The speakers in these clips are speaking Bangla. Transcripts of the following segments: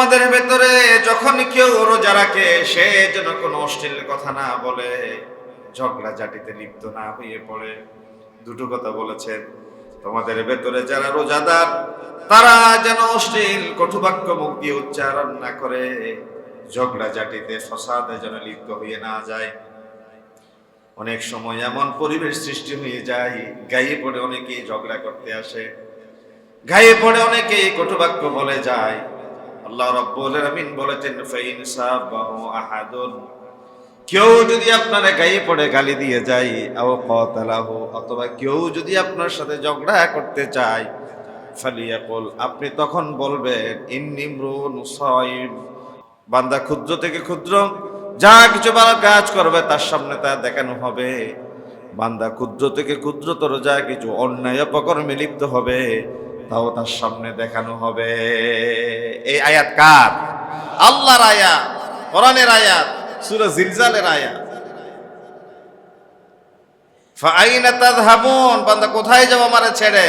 তোমাদের ভেতরে যখন কেউ রোজা রাখে সে যেন কোনো অশ্লীল কথা না বলে, ঝগড়া ঝাঁটিতে লিপ্ত না হয়ে পড়ে। দুটো কথা বলেছেন, তোমাদের ভেতরে যারা রোজাদার তারা যেন অশ্লীল কটুবাক্য মুখ দিয়ে উচ্চারণ না করে, ঝগড়া ঝাঁটিতে ফসাদে যেন লিপ্ত হয়ে না যায়। অনেক সময় এমন পরিবেশ সৃষ্টি হয়ে যায়, গায়ে পড়ে অনেকেই ঝগড়া করতে আসে, গায়ে পড়ে অনেকেই কটুবাক্য বলে যায়। আল্লাহ রাব্বুল আলামিন বলেছেন, ফাইন সাবাহু আহাদুন, কেউ যদি আপনার গায়ে পড়ে গালি দিয়ে যায়, আও কাতালাহু, অথবা কেউ যদি আপনার সাথে ঝগড়া করতে চায়, ফালিয়াকুল, আপনি তখন বলবেন, ইন্নী ইমরুন সাইম, বান্দা ক্ষুদ্র থেকে ক্ষুদ্র যা কিছু ভালো কাজ করবে তার সামনে তা দেখানো হবে। বান্দা ক্ষুদ্র থেকে ক্ষুদ্রতর যা কিছু অন্যায় অপকর্মে লিপ্ত হবে তাও তার সামনে দেখানো হবে। এই আয়াত কার? আল্লাহর আয়াত, কোরআনের আয়াত, সূরা জিলজালের আয়াত। ফাআইনা তাযহাবুন, বান্দা কোথায় যাও আমারে ছেড়ে?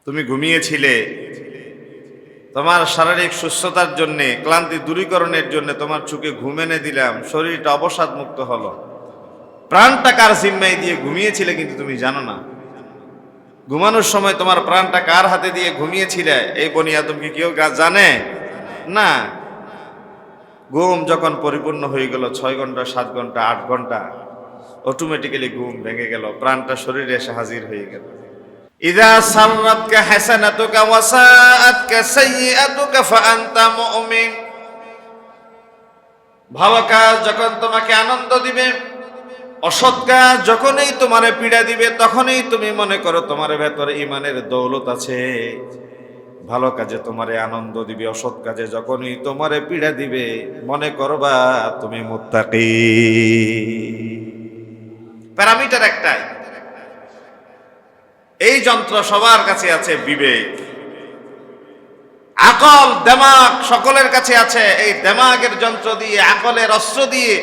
তুমি ঘুমিয়েছিলে, তোমার শারীরিক সুস্থতার জন্য, ক্লান্তি দূরীকরণের জন্য তোমার চোখে ঘুম এনে দিলাম, শরীরটা অবসাদ মুক্ত হলো। প্রাণটা কার জিম্মায় দিয়ে ঘুমিয়েছিলে কিন্তু তুমি জানো না। ঘুমানোর সময় তোমার প্রাণটা কার হাতে দিয়ে ঘুমিয়েছিলে এই বনি আদম কি কেউ জানে না? ঘুম যখন পরিপূর্ণ হয়ে গেল, 6 ঘন্টা 7 ঘন্টা 8 ঘন্টা, অটোমেটিক্যালি ঘুম ভেঙে গেল, প্রাণটা শরীরে এসে হাজির হয়ে গেল। ইযা সাররাতকা হাসানাতুকা ওয়া সাআতকা সাইয়্যাতুকা ফাআনতা মুমিন, ভালো কাজ যখন তোমাকে আনন্দ দিবে, অসৎ কাজ যখনই তোমারে পীড়া দিবে, তখনই তুমি মনে করো তোমার ভেতরে ঈমানের দৌলত আছে। ভালো কাজে তোমারে আনন্দ দিবে, অসৎ কাজে যখনই তোমারে পীড়া দিবে মনে করবা তুমি মুত্তাকি। প্যারামিটার একটাই, এই যন্ত্র সবার কাছে আছে, বিবেক, আকল, দেমাগ সকলের কাছে আছে। এই দেমাগের যন্ত্র দিয়ে, আকলের অস্ত্র দিয়ে,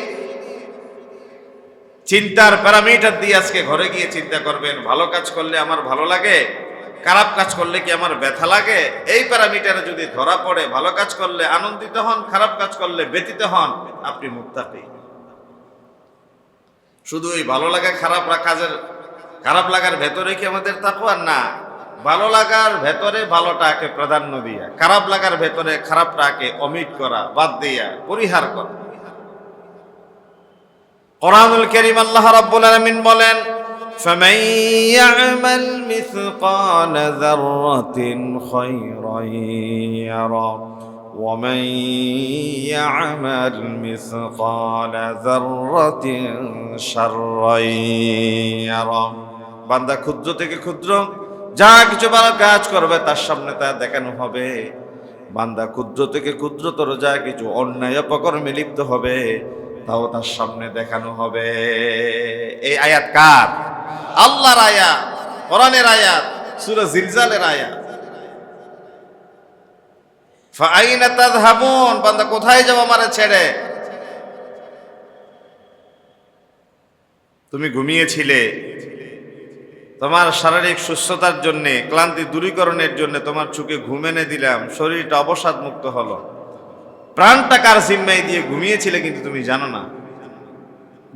চিন্তার প্যারামিটার দিয়ে আজকে ঘরে গিয়ে চিন্তা করবেন, ভালো কাজ করলে আমার ভালো লাগে, খারাপ কাজ করলে কি আমার ব্যথা লাগে। এই প্যারামিটারে যদি ধরা পড়ে, ভালো কাজ করলে আনন্দিত হন, খারাপ কাজ করলে ব্যথিত হন, আপনি মুত্তাকি। শুধু এই ভালো লাগা খারাপ লাগার ভেতরে কি আমাদের তাকওয়া? না, ভালো লাগার ভেতরে ভালোটাকে প্রাধান্য দিয়া, খারাপ লাগার ভেতরে খারাপটাকে অমিট করা, বাদ দিয়া, পরিহার করা। কোরআনুল কারীম আল্লাহ রাব্বুল আলামিন বলেন, ফামান ইয়া'মাল মিসকালা যাররাতিন খায়রান ইয়ারা ওয়া মান ইয়া'মাল মিসকালা যাররাতিন শাররান ইয়ারা, বান্দা ক্ষুদ্র থেকে ক্ষুদ্র যা কিছু ভালো কাজ করবে তার সামনে তা দেখানো হবে। বান্দা ক্ষুদ্র থেকে ক্ষুদ্রতর যা কিছু অন্যায় অপকর্মে লিপ্ত হবে তাও তার সামনে দেখানো হবে। এই আয়াত কার? আল্লাহর আয়াত, কোরআনের আয়াত, সূরা জিলজালের আয়াত। ফাআইনা তাযহাবুন, বান্দা কোথায় যাও আমারে ছেড়ে? তুমি ঘুমিয়েছিলে, তোমার শারীরিক সুস্থতার জন্য, ক্লান্তি দূরীকরণের জন্য তোমার চোখে ঘুম এনে দিলাম, শরীরটা অবসাদ মুক্ত হলো। প্রাণটা কার জিম্মায় দিয়ে ঘুমিয়েছিলে কিন্তু তুমি জানো না।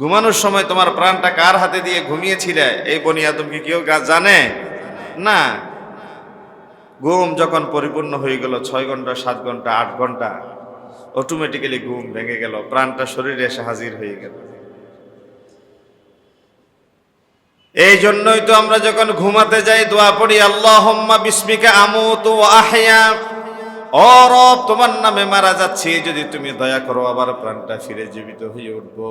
ঘুমানোর সময় তোমার প্রাণটা কার হাতে দিয়ে ঘুমিয়েছিলে এই বনি আদম কি কেউ জানে না? ঘুম যখন পরিপূর্ণ হয়ে গেল, 6 ঘন্টা 7 ঘন্টা 8 ঘন্টা, অটোমেটিক্যালি ঘুম ভেঙে গেল, প্রাণটা শরীরে এসে হাজির হয়ে গেল। এই জন্যই তো আমরা যখন ঘুমাতে যাই দোয়া পড়ি, আল্লাহুম্মা বিসমিকা আমুতু ওয়া আহইয়া, ও রব তোমার নামে মারা যাচ্ছি, যদি তুমি দয়া করো আবার প্রাণটা ফিরে জীবিত হয়ে উঠবো।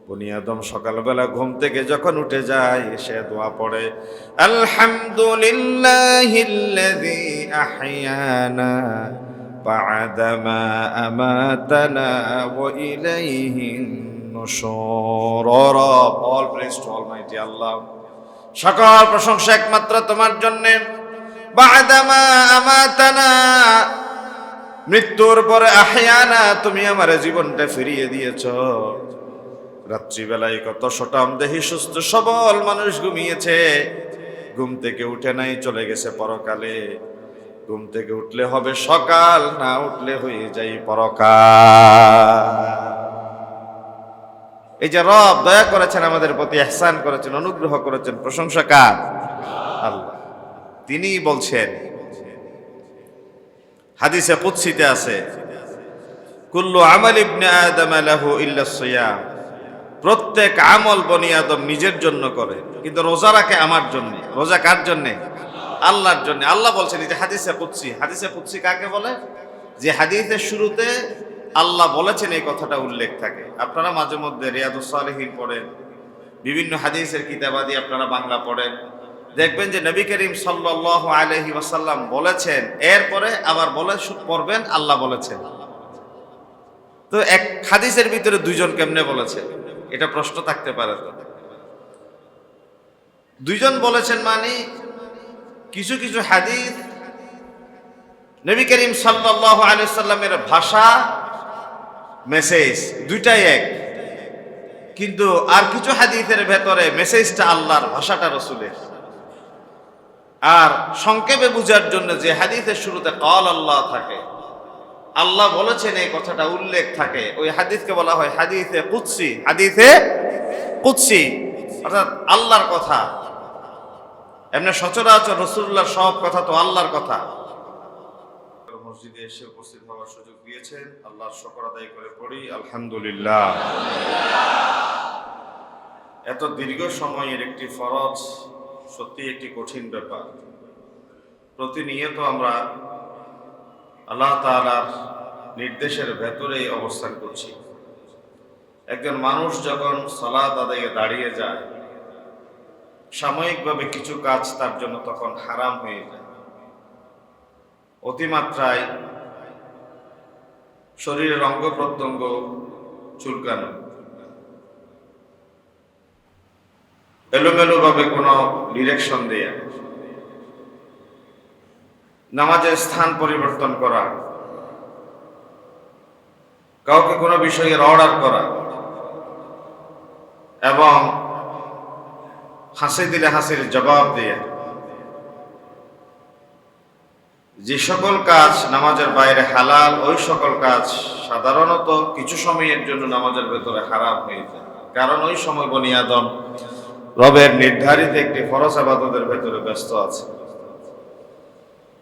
বনি আদম সকালবেলা ঘুম থেকে যখন উঠে যায় সে দোয়া পড়ে, আলহামদুলিল্লাহিল্লাযী আহইয়ানা বা'দামা আমাতানা ওয়া ইলাইহিন নুশুর। ও রব, অল প্রেজ টু অলমাইটি আল্লাহ, সকল প্রশংসা একমাত্র তোমার জন্য। বা'দামা আমাতানা, মৃত্যুর পরে, আহইয়ানা, তুমি আমার জীবনটা ফিরিয়ে দিয়েছো। রাত্রিবেলায় কত শতাম দেহি সুস্থ সবল মানুষ ঘুমিয়েছে, ঘুম থেকে উঠে নাই, চলে গেছে পরকালে। ঘুম থেকে উঠলে হবে সকাল, না উঠলে হয়ে যাই পরকাল। এই যে রব দয়া করেছেন, আমাদের প্রতি ইহসান করেছেন, অনুগ্রহ করেছেন, প্রশংসা কার? আল্লাহ। তিনিই বলছেন, হাদিসে কুদসিতে আছে, কুল্লু আমাল ইবনে আদম লাহু ইল্লা সিয়াম, প্রত্যেক আমল বনি আদম নিজের জন্য করে, কিন্তু রোজা রাখে আমার জন্য। রোজা কার জন্য? আল্লাহর জন্য। আল্লাহ বলছেন, এই যে হাদিসে কুদসি। হাদিসে কুদসি কাকে বলে? যে হাদিসের শুরুতে আল্লাহ বলেছেন এই কথাটা উল্লেখ থাকে। আপনারা মাঝে মধ্যে রিয়াদুস সালিহিন পড়েন, বিভিন্ন হাদিসের কিতাবাদি আপনারা বাংলা পড়েন, দেখবেন যে নবী করিম সাল্লাল্লাহু আলাইহি ওয়াসাল্লাম বলেছেন, এরপরে আবার পড়বেন আল্লাহ বলেছেন। তো এক হাদিসের ভিতরে দুইজন কেমনে বলেছেন, এটা প্রশ্ন থাকতে পারে। তো দুইজন বলেছেন মানে কিছু কিছু হাদিস নবী করিম সাল্লাল্লাহু আলাইহি ওয়াসাল্লামের ভাষা, মেসেজ দুইটাই এক, কিন্তু আর কিছু হাদিসের ভেতরে মেসেজটা আল্লাহর, ভাষাটা রাসূলের। আর সংক্ষেপে বুঝার জন্য যে হাদিসের শুরুতে ক্বাল আল্লাহ থাকে, আল্লাহ বলেছেন এই কথাটা উল্লেখ থাকে, ওই হাদিসকে বলা হয় হাদিসে কুদসি। হাদিসে কুদসি অর্থাৎ আল্লাহর কথা। এমনি সচরাচর রাসূলুল্লাহর সব কথা তো আল্লাহর কথা। মসজিদে এসে উপস্থিত হওয়ার সুযোগ দিয়েছেন, আল্লাহর শুকর আদায় করে পড়ি আলহামদুলিল্লাহ। এত দীর্ঘ সময়ের একটি ফরজ সত্যি একটি কঠিন ব্যাপার। প্রতিনিয়ত আমরা আল্লাহ তাআলার নির্দেশের ভেতরেই অবস্থান করছি। একজন মানুষ যখন সালাত আদায়ে দাঁড়িয়ে যায়, সাময়িকভাবে কিছু কাজ তার জন্য তখন হারাম হয়ে যায়। অতিমাত্রায় শরীরের অঙ্গ প্রত্যঙ্গ চুলকানো, এলোমেলো ভাবে কোনো ডিরেকশন দেয়া, নামাজের স্থান পরিবর্তন করা, কাউকে কোনো বিষয়ের অর্ডার করা, এবং হাসি দিলে হাসির জবাব দেয়া, যে সকল কাজ নামাজের বাইরে হালাল, ওই সকল কাজ সাধারণত কিছু সময়ের জন্য নামাজের ভেতরে হারাম হয়ে যায়। কারণ ওই সময় বনি আদম রবের নির্ধারিত একটি ফরজ ইবাদতের ভেতরে ব্যস্ত আছে।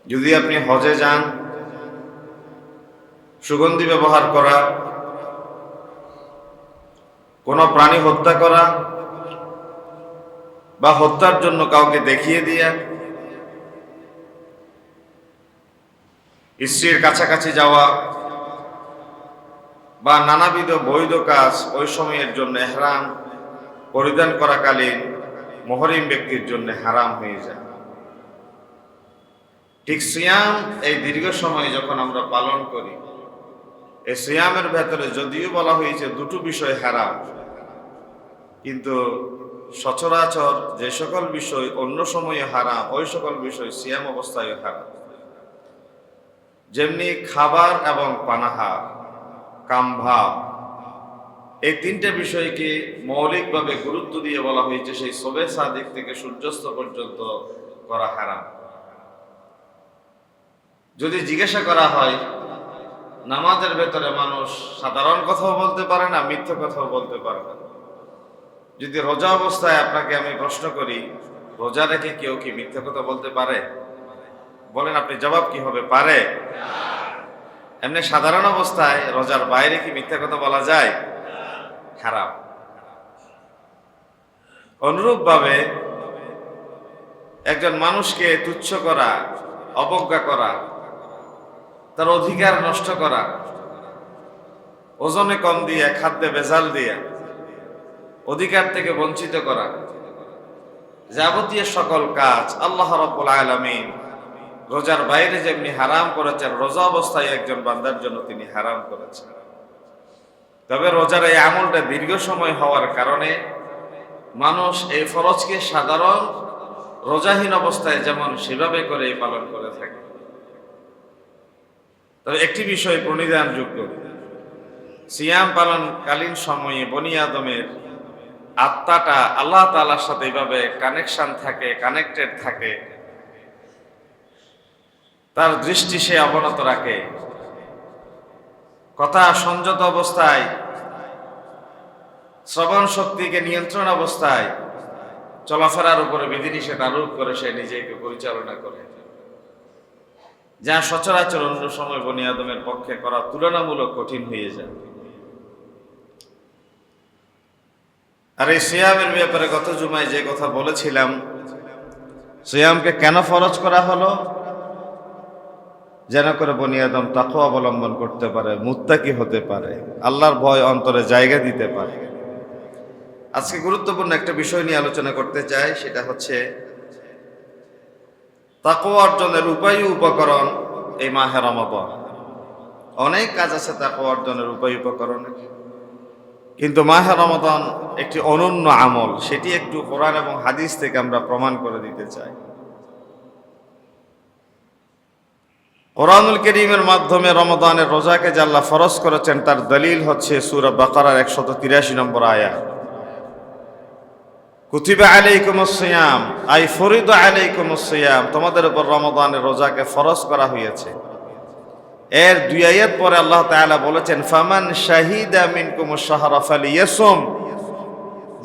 যদি আপনি হজে যান, সুগন্ধি ব্যবহার করা, কোনো প্রাণী হত্যা করা বা হত্যার জন্য কাউকে দেখিয়ে দিয়া, স্ত্রীর কাছাকাছি যাওয়া বা নানাবিধ বৈধ কাজ ওই সময়ের জন্য ইহরাম পরিধান করাকালীন মুহরিম ব্যক্তির জন্য হারাম হয়ে যায়। ঠিক সিয়াম, এই দীর্ঘ সময় যখন আমরা পালন করি, এই সিয়ামের ভেতরে যদিও বলা হয়েছে দুটো বিষয় হারাম, কিন্তু সচরাচর যে সকল বিষয় অন্য সময়ে হারাম, ওই সকল বিষয় সিয়াম অবস্থায় হারাম। যেমনি খাবার এবং পানাহার, কামভাব, এই তিনটে বিষয়কে মৌলিকভাবে গুরুত্ব দিয়ে বলা হয়েছে সেই শবে সাদিক থেকে সূর্যাস্ত পর্যন্ত করা হারাম। যদি জিজ্ঞাসা করা হয়, নামাজের ভেতরে মানুষ সাধারণ কথাও বলতে পারে না, মিথ্যা কথাও বলতে পারে না। যদি রোজা অবস্থায় আপনাকে আমি প্রশ্ন করি, রোজা রেখে কেউ কি মিথ্যা কথা বলতে পারে? বলেন আপনি, জবাব কি হবে? পারে? এমনি সাধারণ অবস্থায় রোজার বাইরে কি মিথ্যা কথা বলা যায়? হারাম। অনুরূপ ভাবে একজন মানুষকে তুচ্ছ করা, অবজ্ঞা করা, তার অধিকার নষ্ট করা, ওজনে কম দিয়ে, খাদ্যে ভেজাল দিয়ে অধিকার থেকে বঞ্চিত করা, যাবতীয় সকল কাজ আল্লাহ রাব্বুল আলামিন রোজার বাইরে যেমনি হারাম করেছেন, রোজা অবস্থায় একজন বান্দার জন্য তিনি হারাম করেছেন। তবে রোজার এই আমলটা দীর্ঘ সময় হওয়ার কারণে মানুষ এই ফরজকে সাধারণ রোজাহীন অবস্থায় যেমন সেভাবে করে পালন করে থাকে। তবে একটি বিষয় প্রণিধানযোগ্য, সিয়াম পালনকালীন সময়ে বনি আদমের আত্মাটা আল্লাহ তাআলার সাথে এইভাবে কানেকশন থাকে, কানেক্টেড থাকে, তার দৃষ্টি সে অবনত রাখে, কথা সংযত অবস্থায়, শ্রবণ শক্তিকে নিয়ন্ত্রণ অবস্থায়, চলাফেরার উপরে বিধিনিষেধ আরোপ করে সে নিজেকে পরিচালনা করে, যা সচরাচর অন্য সময় বনি আদমের পক্ষে করা তুলনামূলক কঠিন হয়ে যায়। আর এই সিয়ামের ব্যাপারে গত জুমায় যে কথা বলেছিলাম, সিয়ামকে কেন ফরজ করা হলো? যেন করে বনি আদম তাকওয়া অবলম্বন করতে পারে, মুত্তাকি হতে পারে, আল্লাহর ভয় অন্তরে জায়গা দিতে পারে। আজকে গুরুত্বপূর্ণ একটা বিষয় নিয়ে আলোচনা করতে চাই, সেটা হচ্ছে তাকওয়া অর্জনের উপায় উপকরণ। এই মাহে রমাদান অনেক কাজ আছে তাকওয়া অর্জনের উপায় উপকরণ, কিন্তু মাহে রমাদান একটি অনন্য আমল, সেটি একটু কোরআন এবং হাদিস থেকে আমরা প্রমাণ করে দিতে চাই। কোরআনুল কারীমের মাধ্যমে রমাদানের রোজাকে যে আল্লাহ ফরজ করেছেন তার দলিল হচ্ছে সূরা বাকারার 183 নম্বর আয়াত, কুতিবা আলাইকুমুস সিয়াম আই ফরিদা আলাইকুমুস সিয়াম, তোমাদের উপর রমাদানের রোজাকে ফরজ করা হয়েছে। এর 2 আয়াত পরে আল্লাহ তাআলা বলেছেন ফামান শাহিদা মিনকুমুশ শাহরা ফালিয়াসুম,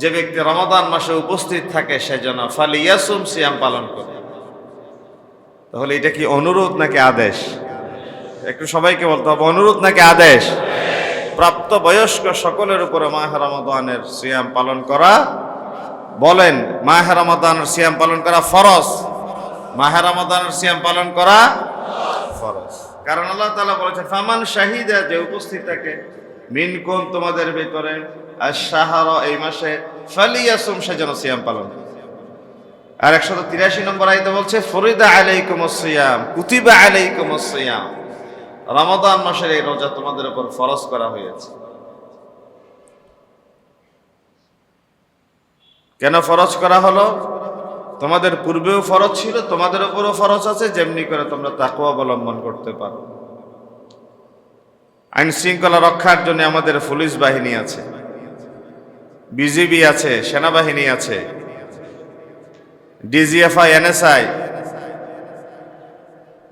যে ব্যক্তি রমাদান মাসে উপস্থিত থাকে সে যেন ফালিয়াসুম, সিয়াম পালন করে। তাহলে এটা কি অনুরোধ নাকি আদেশ? একটু সবাইকে বলতে হবে, অনুরোধ নাকি আদেশ? প্রাপ্ত বয়স্ক সকলের উপরে মাহে রমাদানের সিয়াম পালন করা, বলেন মাহে রমাদানের সিয়াম পালন করা ফরজ। মাহে রমাদানের সিয়াম পালন করা ফরজ, কারণ আল্লাহ তাআলা বলেছেন ফামান শাহিদা, যে উপস্থিত থাকে, মিনকুম তোমাদের ভিতরে, আশ-শাহরা এই মাসে, ফালিয়াসুম সে যেন সিয়াম পালন করে। আর 183 নম্বর আয়াতে বলছে ফরিদা আলাইকুমুস সিয়াম কুতিবা আলাইকুমুস সিয়াম, রমাদান মাসের এই রোজা তোমাদের উপর ফরজ করা হয়েছে। কেন ফরজ করা হলো? তোমাদের পূর্বেও ফরজ ছিল, তোমাদের উপরও ফরজ আছে, যেমনি করে তোমরা তাকওয়া অবলম্বন করতে পারো। আইন শৃঙ্খলা রক্ষার জন্য আমাদের পুলিশ বাহিনী আছে, বিজিবি আছে, সেনাবাহিনী আছে, ডিজিএফআই, এনএসআই,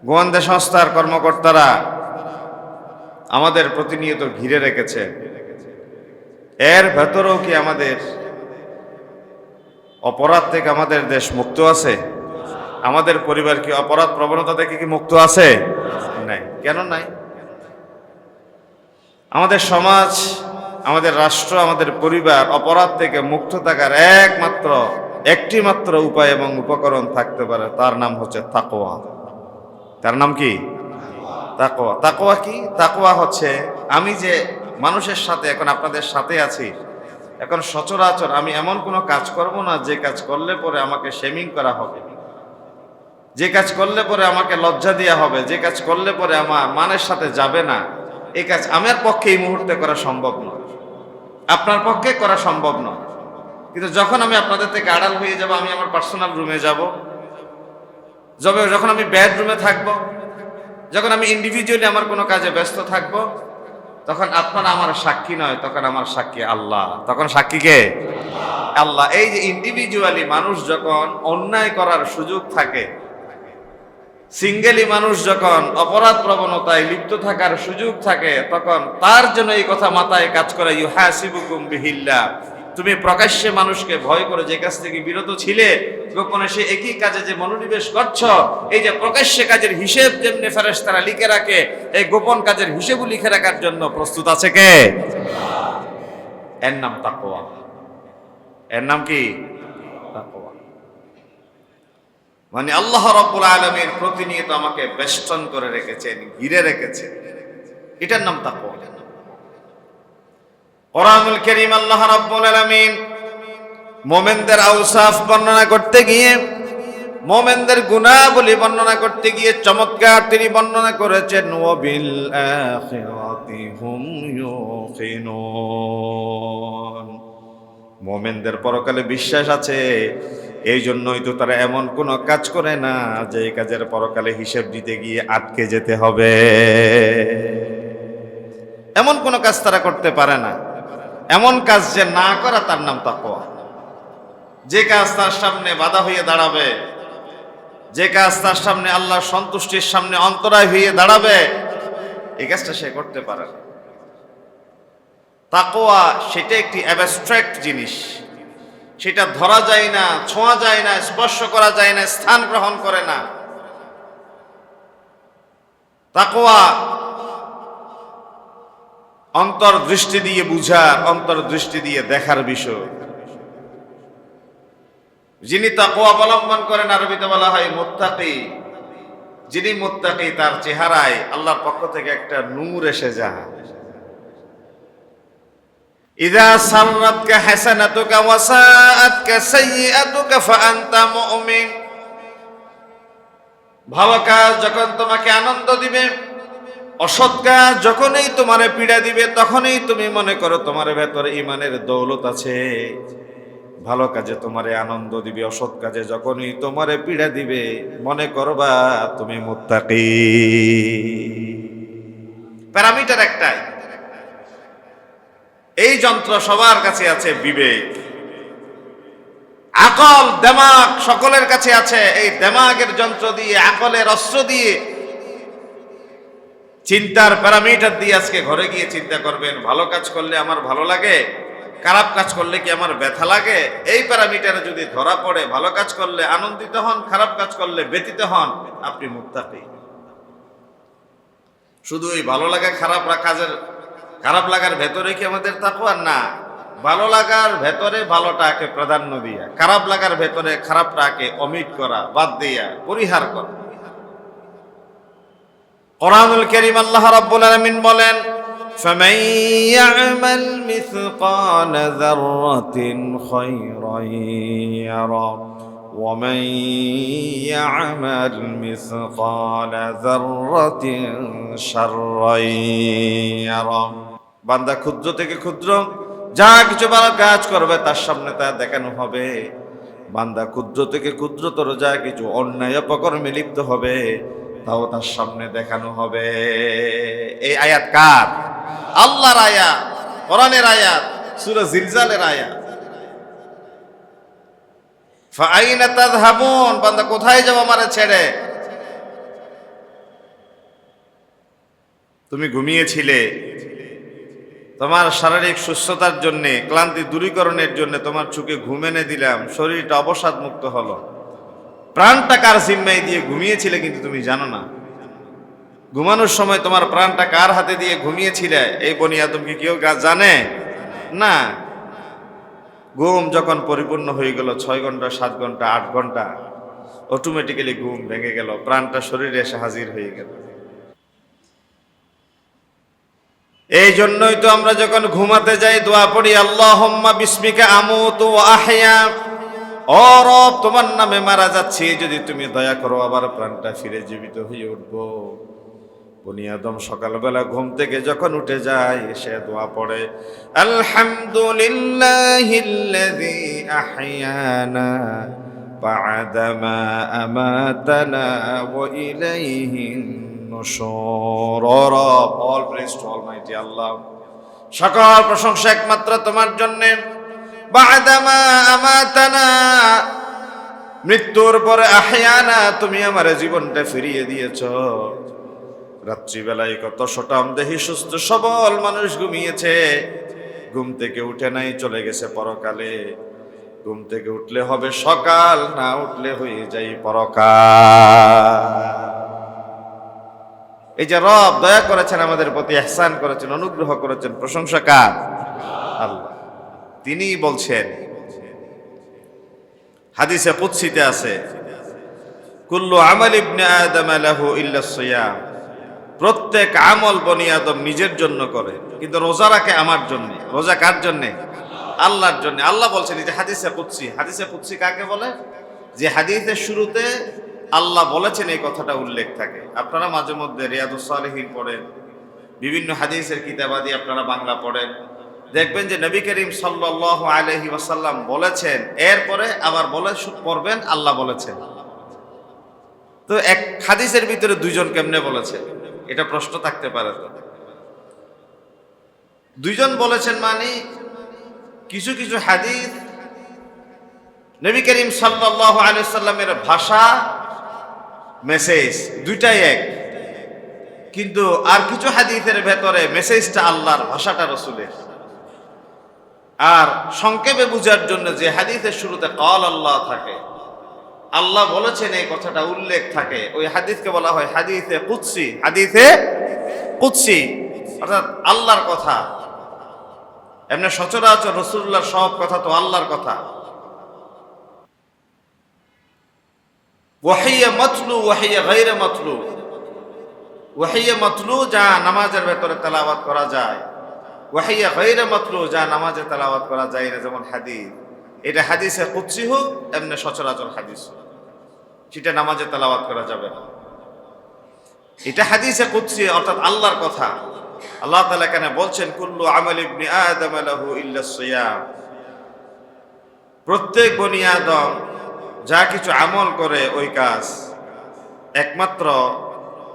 গোয়েন্দা সংস্থার কর্মকর্তারা আমাদের প্রতিনিয়ত ঘিরে রেখেছে। এর ভেতরেও কি আমাদের অপরাধ থেকে আমাদের দেশ মুক্ত আছে? আমাদের পরিবার কি অপরাধ প্রবণতা থেকে কি মুক্ত আছে? নাই। কেন নাই? আমাদের সমাজ, আমাদের রাষ্ট্র, আমাদের পরিবার অপরাধ থেকে মুক্ত থাকার একটি মাত্র উপায় এবং উপকরণ থাকতে পারে, তার নাম হচ্ছে তাকওয়া। তার নাম কি? তাকওয়া। তাকওয়া কি? তাকওয়া হচ্ছে আমি যে মানুষের সাথে এখন আপনাদের সাথে আছি, এখন সচরাচর আমি এমন কোনো কাজ করব না যে কাজ করলে পরে আমাকে শেমিং করা হবে, যে কাজ করলে পরে আমাকে লজ্জা দেওয়া হবে, যে কাজ করলে পরে আমার মানের সাথে যাবে না। এই কাজ আমার পক্ষে এই মুহূর্তে করা সম্ভব নয়, আপনার পক্ষে করা সম্ভব নয়। কিন্তু যখন আমি আপনাদের থেকে আড়াল হয়ে যাব, আমি আমার পার্সোনাল রুমে যাব, যখন আমি বেডরুমে থাকব, যখন আমি ইন্ডিভিজুয়ালি আমার কোনো কাজে ব্যস্ত থাকব, তখন আপনারা আমার সাক্ষী নয়, তখন আমার সাক্ষী আল্লাহ। তখন সাক্ষী কে? আল্লাহ। এই যে ইন্ডিভিজুয়ালি মানুষ যখন অন্যায় করার সুযোগ থাকে, সিঙ্গেলি মানুষ যখন অপরাধ প্রবণতায় লিপ্ত থাকার সুযোগ থাকে, তখন তার জন্য এই কথা মাথায় কাজ করে, ইউহাসিবুকুম বিহিল্লাহ, তুমি প্রকাশ্যে মানুষকে ভয় করে যে কাজ থেকে বিরত ছিলে, গোপনে সে একই কাজে যে মনোনিবেশ করছো, এই যে প্রকাশ্যে কাজের হিসেব যেমনি ফেরেশতারা লিখে রাখে, এই গোপন কাজের হিসেবও লিখে রাখার জন্য প্রস্তুত আছে কে? এর নাম তাকওয়া। এর নাম কি? তাকওয়া। মানে আল্লাহ রাব্বুল আলামিন প্রতিনিয়ত আমাকে বেষ্টন করে রেখেছেন, ঘিরে রেখেছেন, এটার নাম তাকওয়া। কোরআনুল কারীম আল্লাহ রাব্বুল আলামিন মুমিনদের আওসাফ বর্ণনা করতে গিয়ে, মুমিনদের গুনাহগুলি বর্ণনা করতে গিয়ে চমৎকার তিনি বর্ণনা করেছেন, ওয়া বিল আখিরাতি হুম ইউকিনুন, মুমিনদের পরকালে বিশ্বাস আছে, এই জন্যই তো তারা এমন কোনো কাজ করে না যে এই কাজের পরকালে হিসেব দিতে গিয়ে আটকে যেতে হবে। এমন কোনো কাজ তারা করতে পারে না, এমন কাজ যে না করা, তার নাম তাকওয়া। যে কাজ তার সামনে বাধা হয়ে দাঁড়াবে, যে কাজ তার সামনে আল্লাহর সন্তুষ্টির সামনে অন্তরায় হয়ে দাঁড়াবে, এই কাজটা সে করতে পারে না। তাকওয়া সেটা একটি অ্যাবস্ট্রাক্ট জিনিস, সেটা ধরা যায় না, ছোঁয়া যায় না, স্পর্শ করা যায় না, স্থান গ্রহণ করে না। তাকওয়া অন্তর্দৃষ্টি দিয়ে বুঝার, অন্তর্দৃষ্টি দিয়ে দেখার বিষয়। যিনি তাকওয়া অবলম্বন করেন আরবিতে বলা হয় মুত্তাকি। যিনি মুত্তাকি তার চেহারায় আল্লাহর পক্ষ থেকে একটা নূর এসে যায়। ইযা সাররাতকা হাসানাতুকা ওয়া সাআতকা সাইয়্যাতুকা ফাআনতা মুমিন। ভালো কাজ যখন তোমাকে আনন্দ দিবে, অসৎ কাজ যখনই তোমারে পীড়া দিবে, তখনই তুমি মনে করো তোমার ভেতরে ঈমানের দৌলত আছে। ভালো কাজে তোমারে আনন্দ দিবে, অসৎ কাজে যখনই তোমারে পীড়া দিবে, মনে করবা তুমি মুত্তাকি। প্যারামিটার একটাই। এই যন্ত্র সবার কাছে আছে, বিবেক, আকল, দেমাগ সকলের কাছে আছে। এই দেমাগের যন্ত্র দিয়ে, আকলের অস্ত্র দিয়ে, চিন্তার প্যারামিটার দিয়ে আজকে ঘরে গিয়ে চিন্তা করবেন, ভালো কাজ করলে আমার ভালো লাগে, খারাপ কাজ করলে কি আমার ব্যথা লাগে। এই প্যারামিটারে যদি ধরা পড়ে, ভালো কাজ করলে আনন্দিত হন, খারাপ কাজ করলে ব্যথিত হন, আপনি মুত্তাকি। শুধু এই ভালো লাগা খারাপ লাগার ভেতরে কি আমাদের তাকওয়া? না, ভালো লাগার ভেতরে ভালোটাকে প্রাধান্য দিয়া, খারাপ লাগার ভেতরে খারাপটাকে অমিট করা, বাদ দিয়া, পরিহার করা। কোরআনুল কারীম আল্লাহ রাব্বুল আলামিন বলেন, ফামান ইয়া'মাল মিসকালা যাররাতিন খায়রান ইয়ারা ওয়া মান ইয়া'মাল মিসকালা যাররাতিন শাররান ইয়ারা। বান্দা ক্ষুদ্র থেকে ক্ষুদ্র যা কিছু ভালো কাজ করবে তার সামনে তা দেখানো হবে। বান্দা ক্ষুদ্র থেকে ক্ষুদ্রতর যা কিছু অন্যায় অপকর্মে লিপ্ত হবে তাও তার সামনে দেখানো হবে। এই আয়াত কার? আল্লাহর আয়াত, কোরআনের আয়াত, সূরা জিলজালের আয়াত। ফাআইনা তাযহাবুন, বান্দা কোথায় যাও আমারে ছেড়ে? তুমি ঘুমিয়েছিলে, তোমার শারীরিক সুস্থতার জন্য, ক্লান্তি দূরীকরণের জন্য তোমার চোখে ঘুম এনে দিলাম, শরীরটা অবসাদ মুক্ত হলো। প্রাণটা কার জিম্মায় দিয়ে ঘুমিয়েছিলে কিন্তু তুমি জানো না। ঘুমানোর সময় তোমার প্রাণটা কার হাতে দিয়ে ঘুমিয়েছিলে এই বনি আদম কি কেউ জানে? না। ঘুম যখন পরিপূর্ণ হয়ে গেল, 6 ঘন্টা, 7 ঘন্টা, 8 ঘন্টা, অটোমেটিক্যালি ঘুম ভেঙে গেল, প্রাণটা শরীরে এসে হাজির হয়ে গেল। এই জন্যই তো আমরা যখন ঘুমাতে যাই দোয়া পড়ি, আল্লাহুম্মা বিসমিকা আমুতু ওয়া আহইয়া। ও রব, তোমার নামে মারা যাচ্ছি, যদি তুমি দয়া করো আবার প্রাণটা ফিরে জীবিত হয়ে উঠবো। বনি আদম সকালবেলা ঘুম থেকে যখন উঠে যায়, সে দোয়া পড়ে, আলহামদুলিল্লাহিল্লাযী আহইয়ানা বা'দা মা আমাতানা ওয়া ইলাইহিন নুশুর। ও রব, অল প্রেজ টু অলমাইটি আল্লাহ, সকল প্রশংসা একমাত্র তোমার জন্য। বা'দা মা আমাতানা, মৃত্যুর পরে, আহইয়ানা, তুমি আমার জীবনটা ফিরিয়ে দিয়েছো। রাত্রিবেলায় কত শতাম দেহি সুস্থ সবল মানুষ ঘুমিয়েছে, ঘুম থেকে উঠে নাই, চলে গেছে পরকালে। ঘুম থেকে উঠলে হবে সকাল, না উঠলে হয়ে যাই পরকাল। এই যে রব দয়া করেছেন আমাদের প্রতি, ইহসান করেছেন, অনুগ্রহ করেছেন, প্রশংসা কার? আল্লাহ। তিনিই বলছেন, হাদিসে কুদসিতে আছে, কুল্লু আমাল ইবনে আদম লাহু ইল্লা সিয়াম। প্রত্যেক আমল বনি আদম নিজের জন্য করে, কিন্তু রোজা রাখে আমার জন্য। রোজা কার জন্য? আল্লাহর জন্য। আল্লাহ বলছেন, এই যে হাদিসে কুদসি। হাদিসে কুদসি কাকে বলে? যে হাদিসের শুরুতে আল্লাহ বলেছেন এই কথাটা উল্লেখ থাকে। আপনারা মাঝে মধ্যে রিয়াদুস সালিহিন পড়েন, বিভিন্ন হাদিসের কিতাবাদি আপনারা বাংলা পড়েন, দেখবেন যে নবী করিম সাল্লাল্লাহু আলাইহি ওয়াসাল্লাম বলেছেন, এরপরে আবার পড়বেন আল্লাহ বলেছেন। তো এক হাদিসের ভিতরে দুইজন কেমনে বলেছে, এটা প্রশ্ন থাকতে পারে। তো দুইজন বলেছেন মানে কিছু কিছু হাদিস নবী করিম সাল্লাল্লাহু আলাইহি সাল্লামের ভাষা মেসেজ দুইটাই এক, কিন্তু আর কিছু হাদিসের ভেতরে মেসেজটা আল্লাহর, ভাষাটা রাসূলের। আর সংক্ষেপে বুঝার জন্য যে হাদিসের শুরুতে ক্বাল আল্লাহ থাকে, আল্লাহ বলেছেন এই কথাটা উল্লেখ থাকে, ওই হাদিসকে বলা হয় হাদিসে কুদসি। হাদিসে কুদসি অর্থাৎ আল্লাহর কথা। এমনি সচরাচর রাসূলুল্লাহর সব কথা তো আল্লাহর কথা। ওয়াহিয়া মাতলু ওয়াহিয়া গায়রে মাতলু। ওয়াহিয়া মাতলু যা নামাজের ভেতরে তেলাওয়াত করা যায়, ওয়াহিয়া গায়রে মাতলু যা নামাজে তেলাওয়াত করা যায় না, যেমন হাদিস। এটা হাদিসে কুদসি হোক, এমনি সচরাচর হাদিস হোক, সেটা নামাজে তেলাওয়াত করা যাবে না। এটা হাদিসে কুদসি অর্থাৎ আল্লাহর কথা। আল্লাহ তাআলা এখানে বলছেন কুল্লু আমাল ইবনি আদম লাহু ইল্লা সিয়াম। প্রত্যেক বনি আদম যা কিছু আমল করে ওই কাজ একমাত্র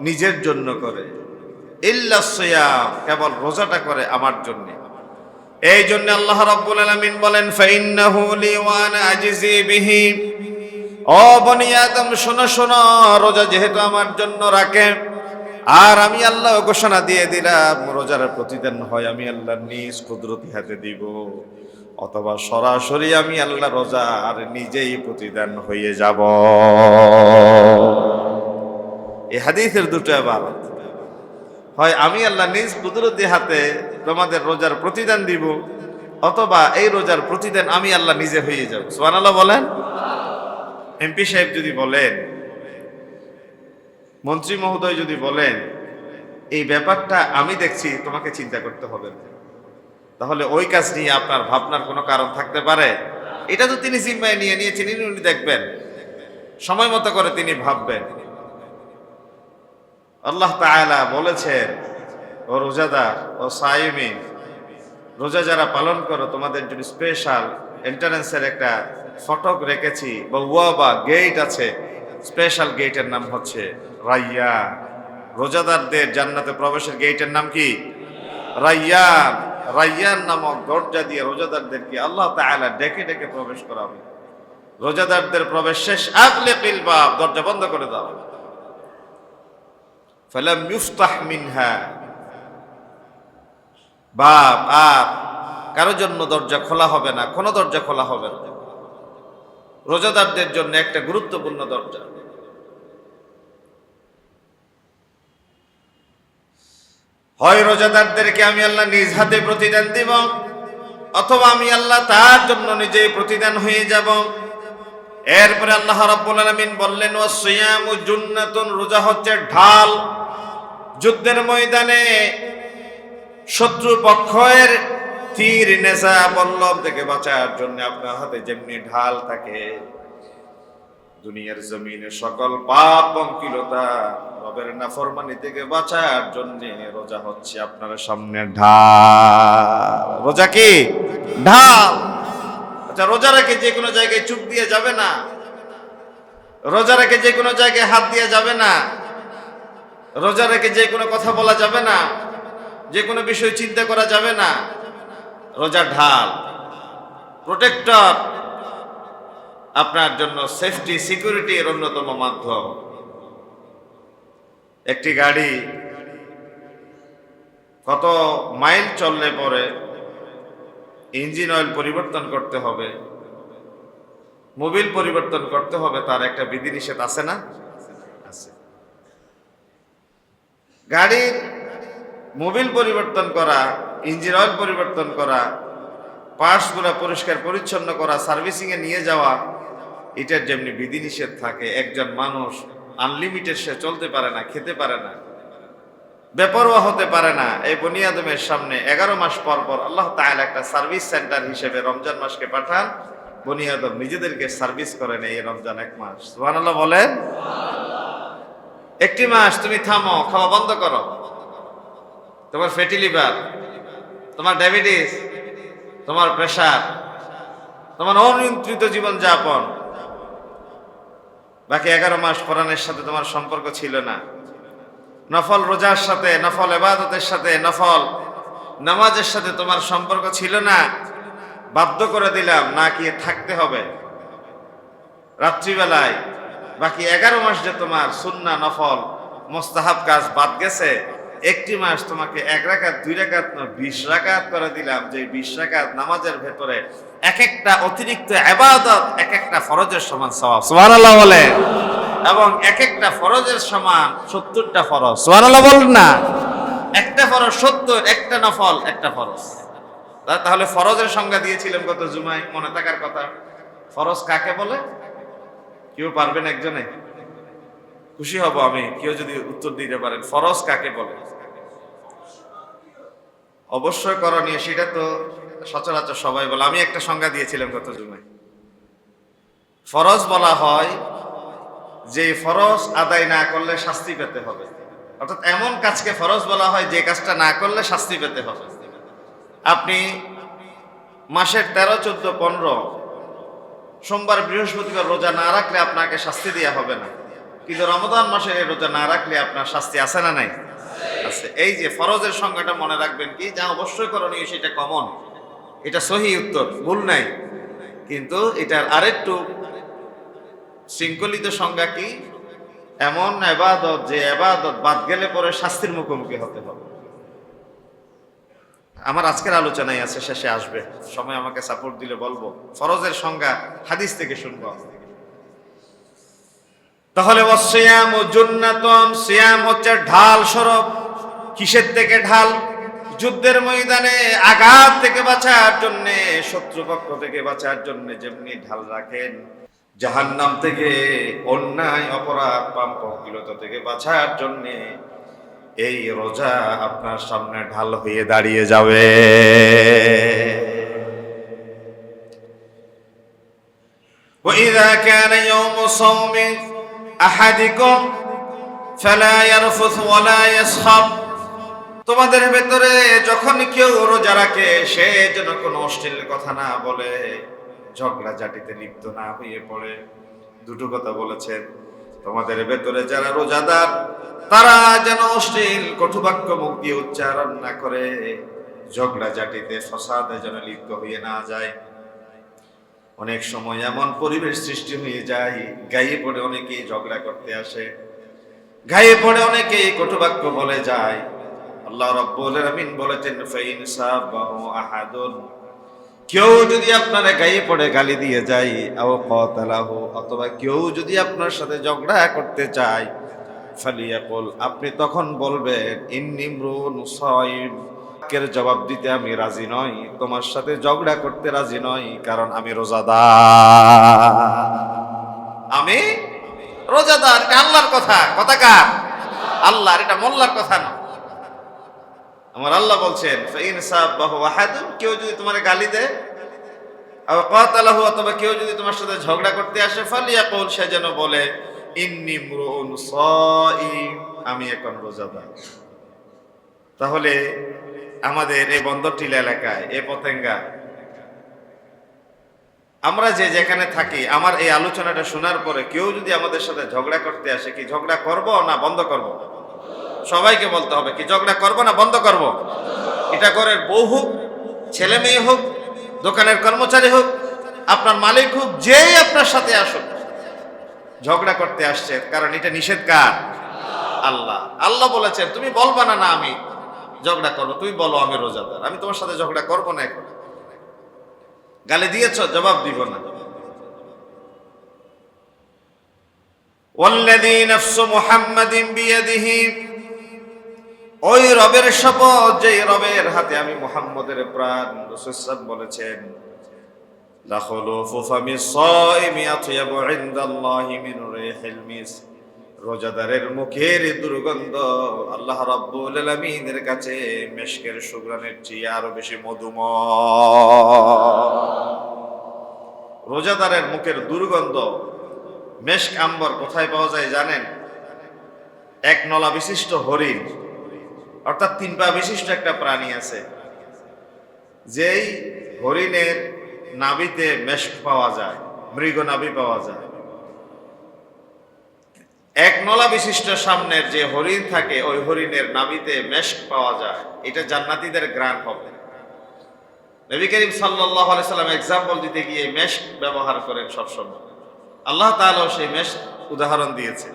নিজের জন্য করে। ইল্লা সিয়াম, কেবল রোজাটা করে আমার জন্য। এই জন্য আল্লাহ রাব্বুল আলামিন বলেন ফাইন্নাহু লি ওয়া আনা আজজি বিহি। ও বনি আদম শোনো শোনো, রোজা যেহেতু আমার জন্য রাখে, আর আমি আল্লাহ ঘোষণা দিয়ে দিলাম রোজার প্রতিদান হয় আমি আল্লাহর নিজ কুদরতি হাতে দিব, অথবা সরাসরি আমি আল্লাহ রোজা আর নিজেই প্রতিদান হয়ে যাব। এই হাদিসের দুটো ইবারত, হয় আমি আল্লাহ নিজ কুদরতি হাতে তোমাদের রোজার প্রতিদান দিব, অথবা এই রোজার প্রতিদান আমি আল্লাহ নিজে হয়ে যাব। সুবহানাল্লাহ বলেন। এমপি সাহেব যদি বলেন, মন্ত্রী মহোদয় যদি বলেন এই ব্যাপারটা আমি দেখছি, তোমাকে চিন্তা করতে হবে না, তাহলে ওই কাজ নিয়ে আপনার ভাবনার কোনো কারণ থাকতে পারে? এটা তো তিনি জিম্মায় নিয়ে নিয়েছেন, উনি দেখবেন, সময় মতো করে তিনি ভাববেন। আল্লাহ তাআলা বলেছেন ও রোজাদার ও সাইমিন, রোজা যারা পালন করো তোমাদের জন্য স্পেশাল এন্ট্রান্সের একটা ফটক রেখেছি, বা ওয়াবা গেট আছে। স্পেশাল গেটের নাম হচ্ছে রায়্যান। রোজাদারদের জান্নাতে প্রবেশের গেটের নাম কি? রায়্যান। রায়্যান নামক দরজা দিয়ে রোজাদারদেরকে আল্লাহ তাআলা ডেকে ডেকে প্রবেশ করাবে। রোজাদারদের প্রবেশ শেষ, আগলিকিল বাব, দরজা বন্ধ করে দাও। ফালাম ইফতাহ মিনহা, বাব আর কারোর জন্য দরজা খোলা হবে না, কোনো দরজা খোলা হবে না। রোজাদারদের জন্য একটা গুরুত্বপূর্ণ দরজা। হয় রোজাদারদেরকে আমি আল্লাহ নিজ হাতে প্রতিদান দিব, অথবা আমি আল্লাহ তার জন্য নিজেই প্রতিদান হয়ে যাব। এরপরে আল্লাহ রাব্বুল আলামিন বললেন ওয়াসিয়ামু জুন্নাতুন, রোজা হচ্ছে ঢাল। যুদ্ধের ময়দানে শত্রু পক্ষের তীর নেশা বল্লভ থেকে বাঁচার জন্য আপনার হাতে যেমনি ঢাল থাকে, দুনিয়ার জমিনে সকল পাপ পঙ্কিলতা রবের নাফরমানি থেকে বাঁচার জন্য রোজা হচ্ছে আপনার সামনে ঢাল। রোজা কি? ঢাল। আচ্ছা, রোজা রেখে যে কোনো জায়গায় চুপ দিয়ে যাবে না, রোজা রেখে যে কোনো জায়গায় হাত দিয়ে যাবে না, রোজা রেখে যে কোনো কথা বলা যাবে না, যে কোনো বিষয় চিন্তা করা যাবে না। রোজা ঢাল, প্রোটেক্টর, আপনার জন্য সেফটি সিকিউরিটি এর অন্যতম মাধ্যম। একটি গাড়ি কত মাইল চললে পরে ইঞ্জিন অয়েল পরিবর্তন করতে হবে, মোবিল পরিবর্তন করতে হবে, তার একটা বিধিনিষেধ আছে না? আছে। গাড়ির মোবিল পরিবর্তন করা, ইঞ্জিন অয়েল পরিবর্তন করা, পার্টসগুলো পরিষ্কার পরিচ্ছন্ন করা, সার্ভিসিং এ নিয়ে যাওয়া, এটার যেমনি বিধিনিষেধ থাকে। একজন মানুষ আনলিমিটেড সে চলতে পারে না, খেতে পারে না, বেপরোয়া হতে পারে না। এই বনি আদমের সামনে 11 মাস পর পর আল্লাহ তাআলা একটা সার্ভিস সেন্টার হিসেবে রমজান মাসকে পাঠান। বনি আদম নিজেদেরকে সার্ভিস করেন এই রমজান 1 মাস। সুবহানাল্লাহ বলেন। একটি মাস তুমি থামো, খাওয়া বন্ধ করো। তোমার ফ্যাটি লিভার, তোমার ডায়াবেটিস, তোমার প্রেশার, তোমার অনিয়ন্ত্রিত জীবনযাপন, বাকি 11 মাস কোরআনের সাথে তোমার সম্পর্ক ছিল না, নফল রোজার সাথে, নফল ইবাদতের সাথে, নফল নামাজের সাথে তোমার সম্পর্ক ছিল না, বাধ্য করে দিলাম না কি থাকতে হবে। রাত্রিবেলায় বাকি 11 মাস যে তোমার সুন্নাহ নফল মুস্তাহাব কাজ বাদ গেছে, একটি মাস তোমাকে 1 রাকাত 2 রাকাত 20 রাকাত করে দিলাম, যে 20 রাকাত নামাজের ভেতরে এক একটা অতিরিক্ত ইবাদত এক একটা ফরজের সমান সওয়াব। সুবহানাল্লাহ বলে। এবং এক একটা ফরজের সমান 70টা ফরজ। সুবহানাল্লাহ বলেন না। একটা ফরজ 70, একটা নফল একটা ফরজ। তাহলে ফরজের সংজ্ঞা দিয়েছিলাম গত জুমায়, মনে থাকার কথা। ফরজ কাকে বলে? কেউ পারবেন একজনে? খুশি হব আমি কেউ যদি উত্তর দিতে পারেন। ফরজ কাকে বলে? অবশ্যই করণীয়, সেটা তো সচরাচর সবাই বলে। আমি একটা সংজ্ঞা দিয়েছিলাম গত জুমায়। ফরজ বলা হয় যে ফরজ আদায় না করলে শাস্তি পেতে হবে, অর্থাৎ এমন কাজকে ফরজ বলা হয় যে কাজটা না করলে শাস্তি পেতে হবে। আপনি মাসের 13, 14, 15 সোমবার বৃহস্পতিবার রোজা না রাখলে আপনাকে শাস্তি দেওয়া হবে না, কিন্তু রমজান মাসে রোজা না রাখলে আপনার শাস্তি আছে না নাই? আছে। এই যে ফরজের সংজ্ঞাটা মনে রাখবেন কি, যা অবশ্যই করণীয় সেটা কমন, এটা সহি উত্তর, ভুল নাই। কিন্তু এটার আরেকটু শৃঙ্খলিত সংজ্ঞা কি, এমন ইবাদত যে ইবাদত বাদ গেলে পরে শাস্তির মুখোমুখি হতে হবে। আমার আজকের আলোচনায় আছে, শেষে আসবে, সময় আমাকে সাপোর্ট দিলে বলবো। ফরজের সংজ্ঞা হাদিস থেকে শুনবো। তাহলে ওয়াসিয়াম ও জুন্নাতুন, সিয়াম হচ্ছে ঢাল স্বরূপ। কিসের থেকে ঢাল? যুদ্ধের ময়দানে আঘাত থেকে বাঁচার জন্য, শত্রুপক্ষ থেকে বাঁচার জন্য যেমনি ঢাল রাখেন, জাহান্নাম থেকে, অন্যায় অপরাধ পাপ-পঙ্কিলতা থেকে বাঁচার জন্য এই রোজা আপনার সামনে ঢাল হয়ে দাঁড়িয়ে যাবে। وَإِذَا كَانَ يَوْمُ صَوْمِ أَحَدِكُمْ فَلَا يَرْفُثْ وَلَا يَسْخَبْ। তোমাদের ভেতরে যখন কেউ রোজা রাখে, সে যেন কোনো অশ্লীল কথা না বলে, ঝগড়া ঝাঁটিতে লিপ্ত না হয়ে পড়ে। দুটো কথা বলেছেন, তোমাদের ভেতরে যারা রোজাদার তারা যেন অশ্লীল কটুবাক্য মুখ দিয়ে উচ্চারণ না করে, ঝগড়া ঝাঁটিতে ফসাদে যেন লিপ্ত হয়ে না যায়। অনেক সময় এমন পরিবেশ সৃষ্টি হয়ে যায়, গায়ে পড়ে অনেকেই ঝগড়া করতে আসে, গায়ে পড়ে অনেকেই কটুবাক্য বলে যায়। আল্লাহ রাব্বুল আলামিন বলেছেন, ফাইন সাবাহু আহাদুন, কেউ যদি আপনার গায়ে পড়ে গালি দিয়ে যায়, আও কাতালাহু, অথবা কেউ যদি আপনার সাথে ঝগড়া করতে চায়, ফালিয়াকুল, আপনি তখন বলবেন, ইন্নী ইমরুন সাইম, এর জবাব দিতে আমি রাজি নই, তোমার সাথে ঝগড়া করতে রাজি নই, কারণ আমি রোজাদার। আমি রোজাদার। এটা আল্লাহর কথা, কথা কার? আল্লাহর, এটা মোল্লার কথা না। আমার আল্লাহ বলছেন, ফাইন সাবাহু আহাদুন, কেউ যদি তোমার গালি দেয়, আও কাতালাহু, অথবা কেউ যদি তোমার সাথে ঝগড়া করতে আসে, ফালিয়াকুল, সে যেন বলে, ইন্নী ইমরুন সাইম, আমি এখন রোজাদার। তাহলে আমাদের এই বন্দরটিলা এলাকায়, এই পতেঙ্গা, আমরা যে যেখানে থাকি, আমার এই আলোচনাটা শোনার পরে কেউ যদি আমাদের সাথে ঝগড়া করতে আসে, কি ঝগড়া করব না বন্ধ করব? সবাইকে বলতে হবে কি ঝগড়া করব না বন্ধ করব? এটা ঘরের বউ হোক, ছেলে মেয়ে হোক, দোকানের কর্মচারী হোক, আপনার মালিক হোক, যেই আপনার সাথে আসুক, ঝগড়া করতে আসছে, কারণ এটা নিষেধ কার? আল্লাহ। আল্লাহ বলেছেন, তুমি বলবা না না আমি ঝগড়া করবো, তুমি বলো আমি রোজাদার, আমি তোমার সাথে ঝগড়া করবো না। এখন গালি দিয়েছ, জবাব দিব না। ওয়াল্লাযী নাফসু মুহাম্মাদিন বিয়াদিহি, ওই রবের শপথ যে রবের হাতে আমি মুহাম্মদের প্রাণ, রাসূল সাল্লাল্লাহু বলেছেন, লা খুলুফু ফামিস সাইমি আতয়াবু ইনদাল্লাহি মিন রিহিল মিস্ক, রোজাদারের মুখের দুর্গন্ধ আল্লাহ রাব্বুল আলামিনের কাছে মিশকের সুগন্ধের চেয়ে আরো বেশি মধুময়। রোজাদারের মুখের দুর্গন্ধ মেশক আম্বর কোথায় পাওয়া যায় জানেন? এক নলা বিশিষ্ট হরিণ, অর্থাৎ 3 পা বিশিষ্ট একটা প্রাণী আছে, যেই হরিণের নাভিতে মেশক পাওয়া যায়, মৃগ নাভি পাওয়া যায়। এক নলা বিশিষ্ট সামনের যে হরিণ থাকে, ওই হরিণের নাভিতে মেশক পাওয়া যায়। এটা জান্নাতীদের গ্রান হবে। নবী করিম সাল্লাল্লাহু আলাইহি সাল্লাম এক্সাম্পল দিতে গিয়ে মেশক ব্যবহার করেন সবসময়। আল্লাহ তাআলাও সেই মেশক উদাহরণ দিয়েছে।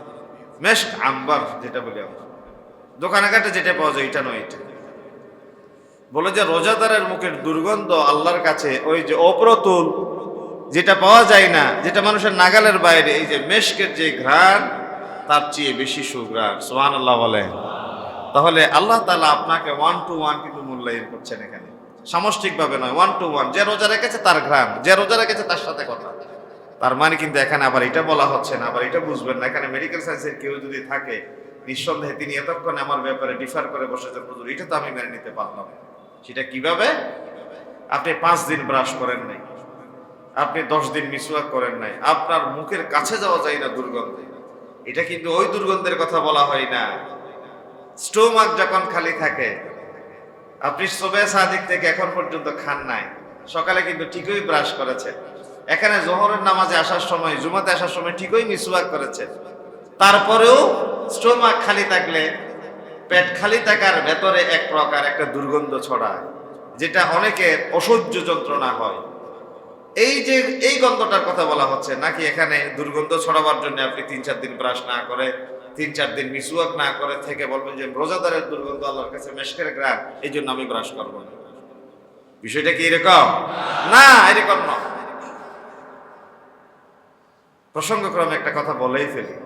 মেশক আম্বার যেটা বলি আমরা, দোকানে ঘাটে যেটা পাওয়া যায় এটা নয়, এটা বলে যে রোজাদারের মুখের দুর্গন্ধ আল্লাহর কাছে ওই যে অপ্রতুল, যেটা পাওয়া যায় না, যেটা মানুষের নাগালের বাইরে, এই যে মেশকের যে ঘ্রাণ তার চেয়ে বেশি সুঘ্রাণ। সুবহানাল্লাহ বলেন। তাহলে আল্লাহ তাআলা আপনাকে 1 to 1 কিন্তু মূল্যায়ন করছেন এখানে, সামষ্টিকভাবে নয়, 1 to 1। যে রোজা রেখেছে তার ঘ্রাণ, যে রোজা রেখেছে তার সাথে কথা। তার মানে কিন্তু এখানে আবার এটা বলা হচ্ছে না, আবার এটা বুঝবেন না, এখানে মেডিকেল সায়েন্সের কেউ যদি থাকে নিঃসন্দেহে তিনি এতক্ষণ আমার ব্যাপারে ডিফার করে বসেছেন, হুজুর এটা তো আমি মেনে নিতে পারলাম। সেটা কিভাবে? আপনি 5 দিন ব্রাশ করেন নাই, আপনি 10 দিন মিসওয়াক করেন নাই, আপনার মুখের কাছে যাওয়া যায় না দুর্গন্ধে। এটা কিন্তু ওই দুর্গন্ধের কথা বলা হয় না। স্টোমাক যখন খালি থাকে, আপনি সুবহে সাদিক থেকে এখন পর্যন্ত খান নাই, সকালে কিন্তু ঠিকই ব্রাশ করেছেন, এখানে জোহরের নামাজে আসার সময়, জুমাতে আসার সময় ঠিকই মিসওয়াক করেছেন, তারপরেও স্টোমাক খালি থাকলে, পেট খালি থাকার ভেতরে এক প্রকার একটা দুর্গন্ধ ছড়ায়, যেটা অনেকের অসহ্য যন্ত্রণা হয়। এই যে এই গন্ধটার কথা বলা হচ্ছে নাকি এখানে দুর্গন্ধ ছড়াবার জন্য আপনি 3-4 দিন ব্রাশ না করে, 3-4 দিন মিসওয়াক না করে থেকে বলবেন যে রোজাদারের দুর্গন্ধ আল্লাহর কাছে মেশকের ঘ্রাণ, এই জন্য আমি ব্রাশ করবো না। বিষয়টা কি এরকম? না, এরকম না। প্রসঙ্গক্রমে একটা কথা বলেই ফেলি।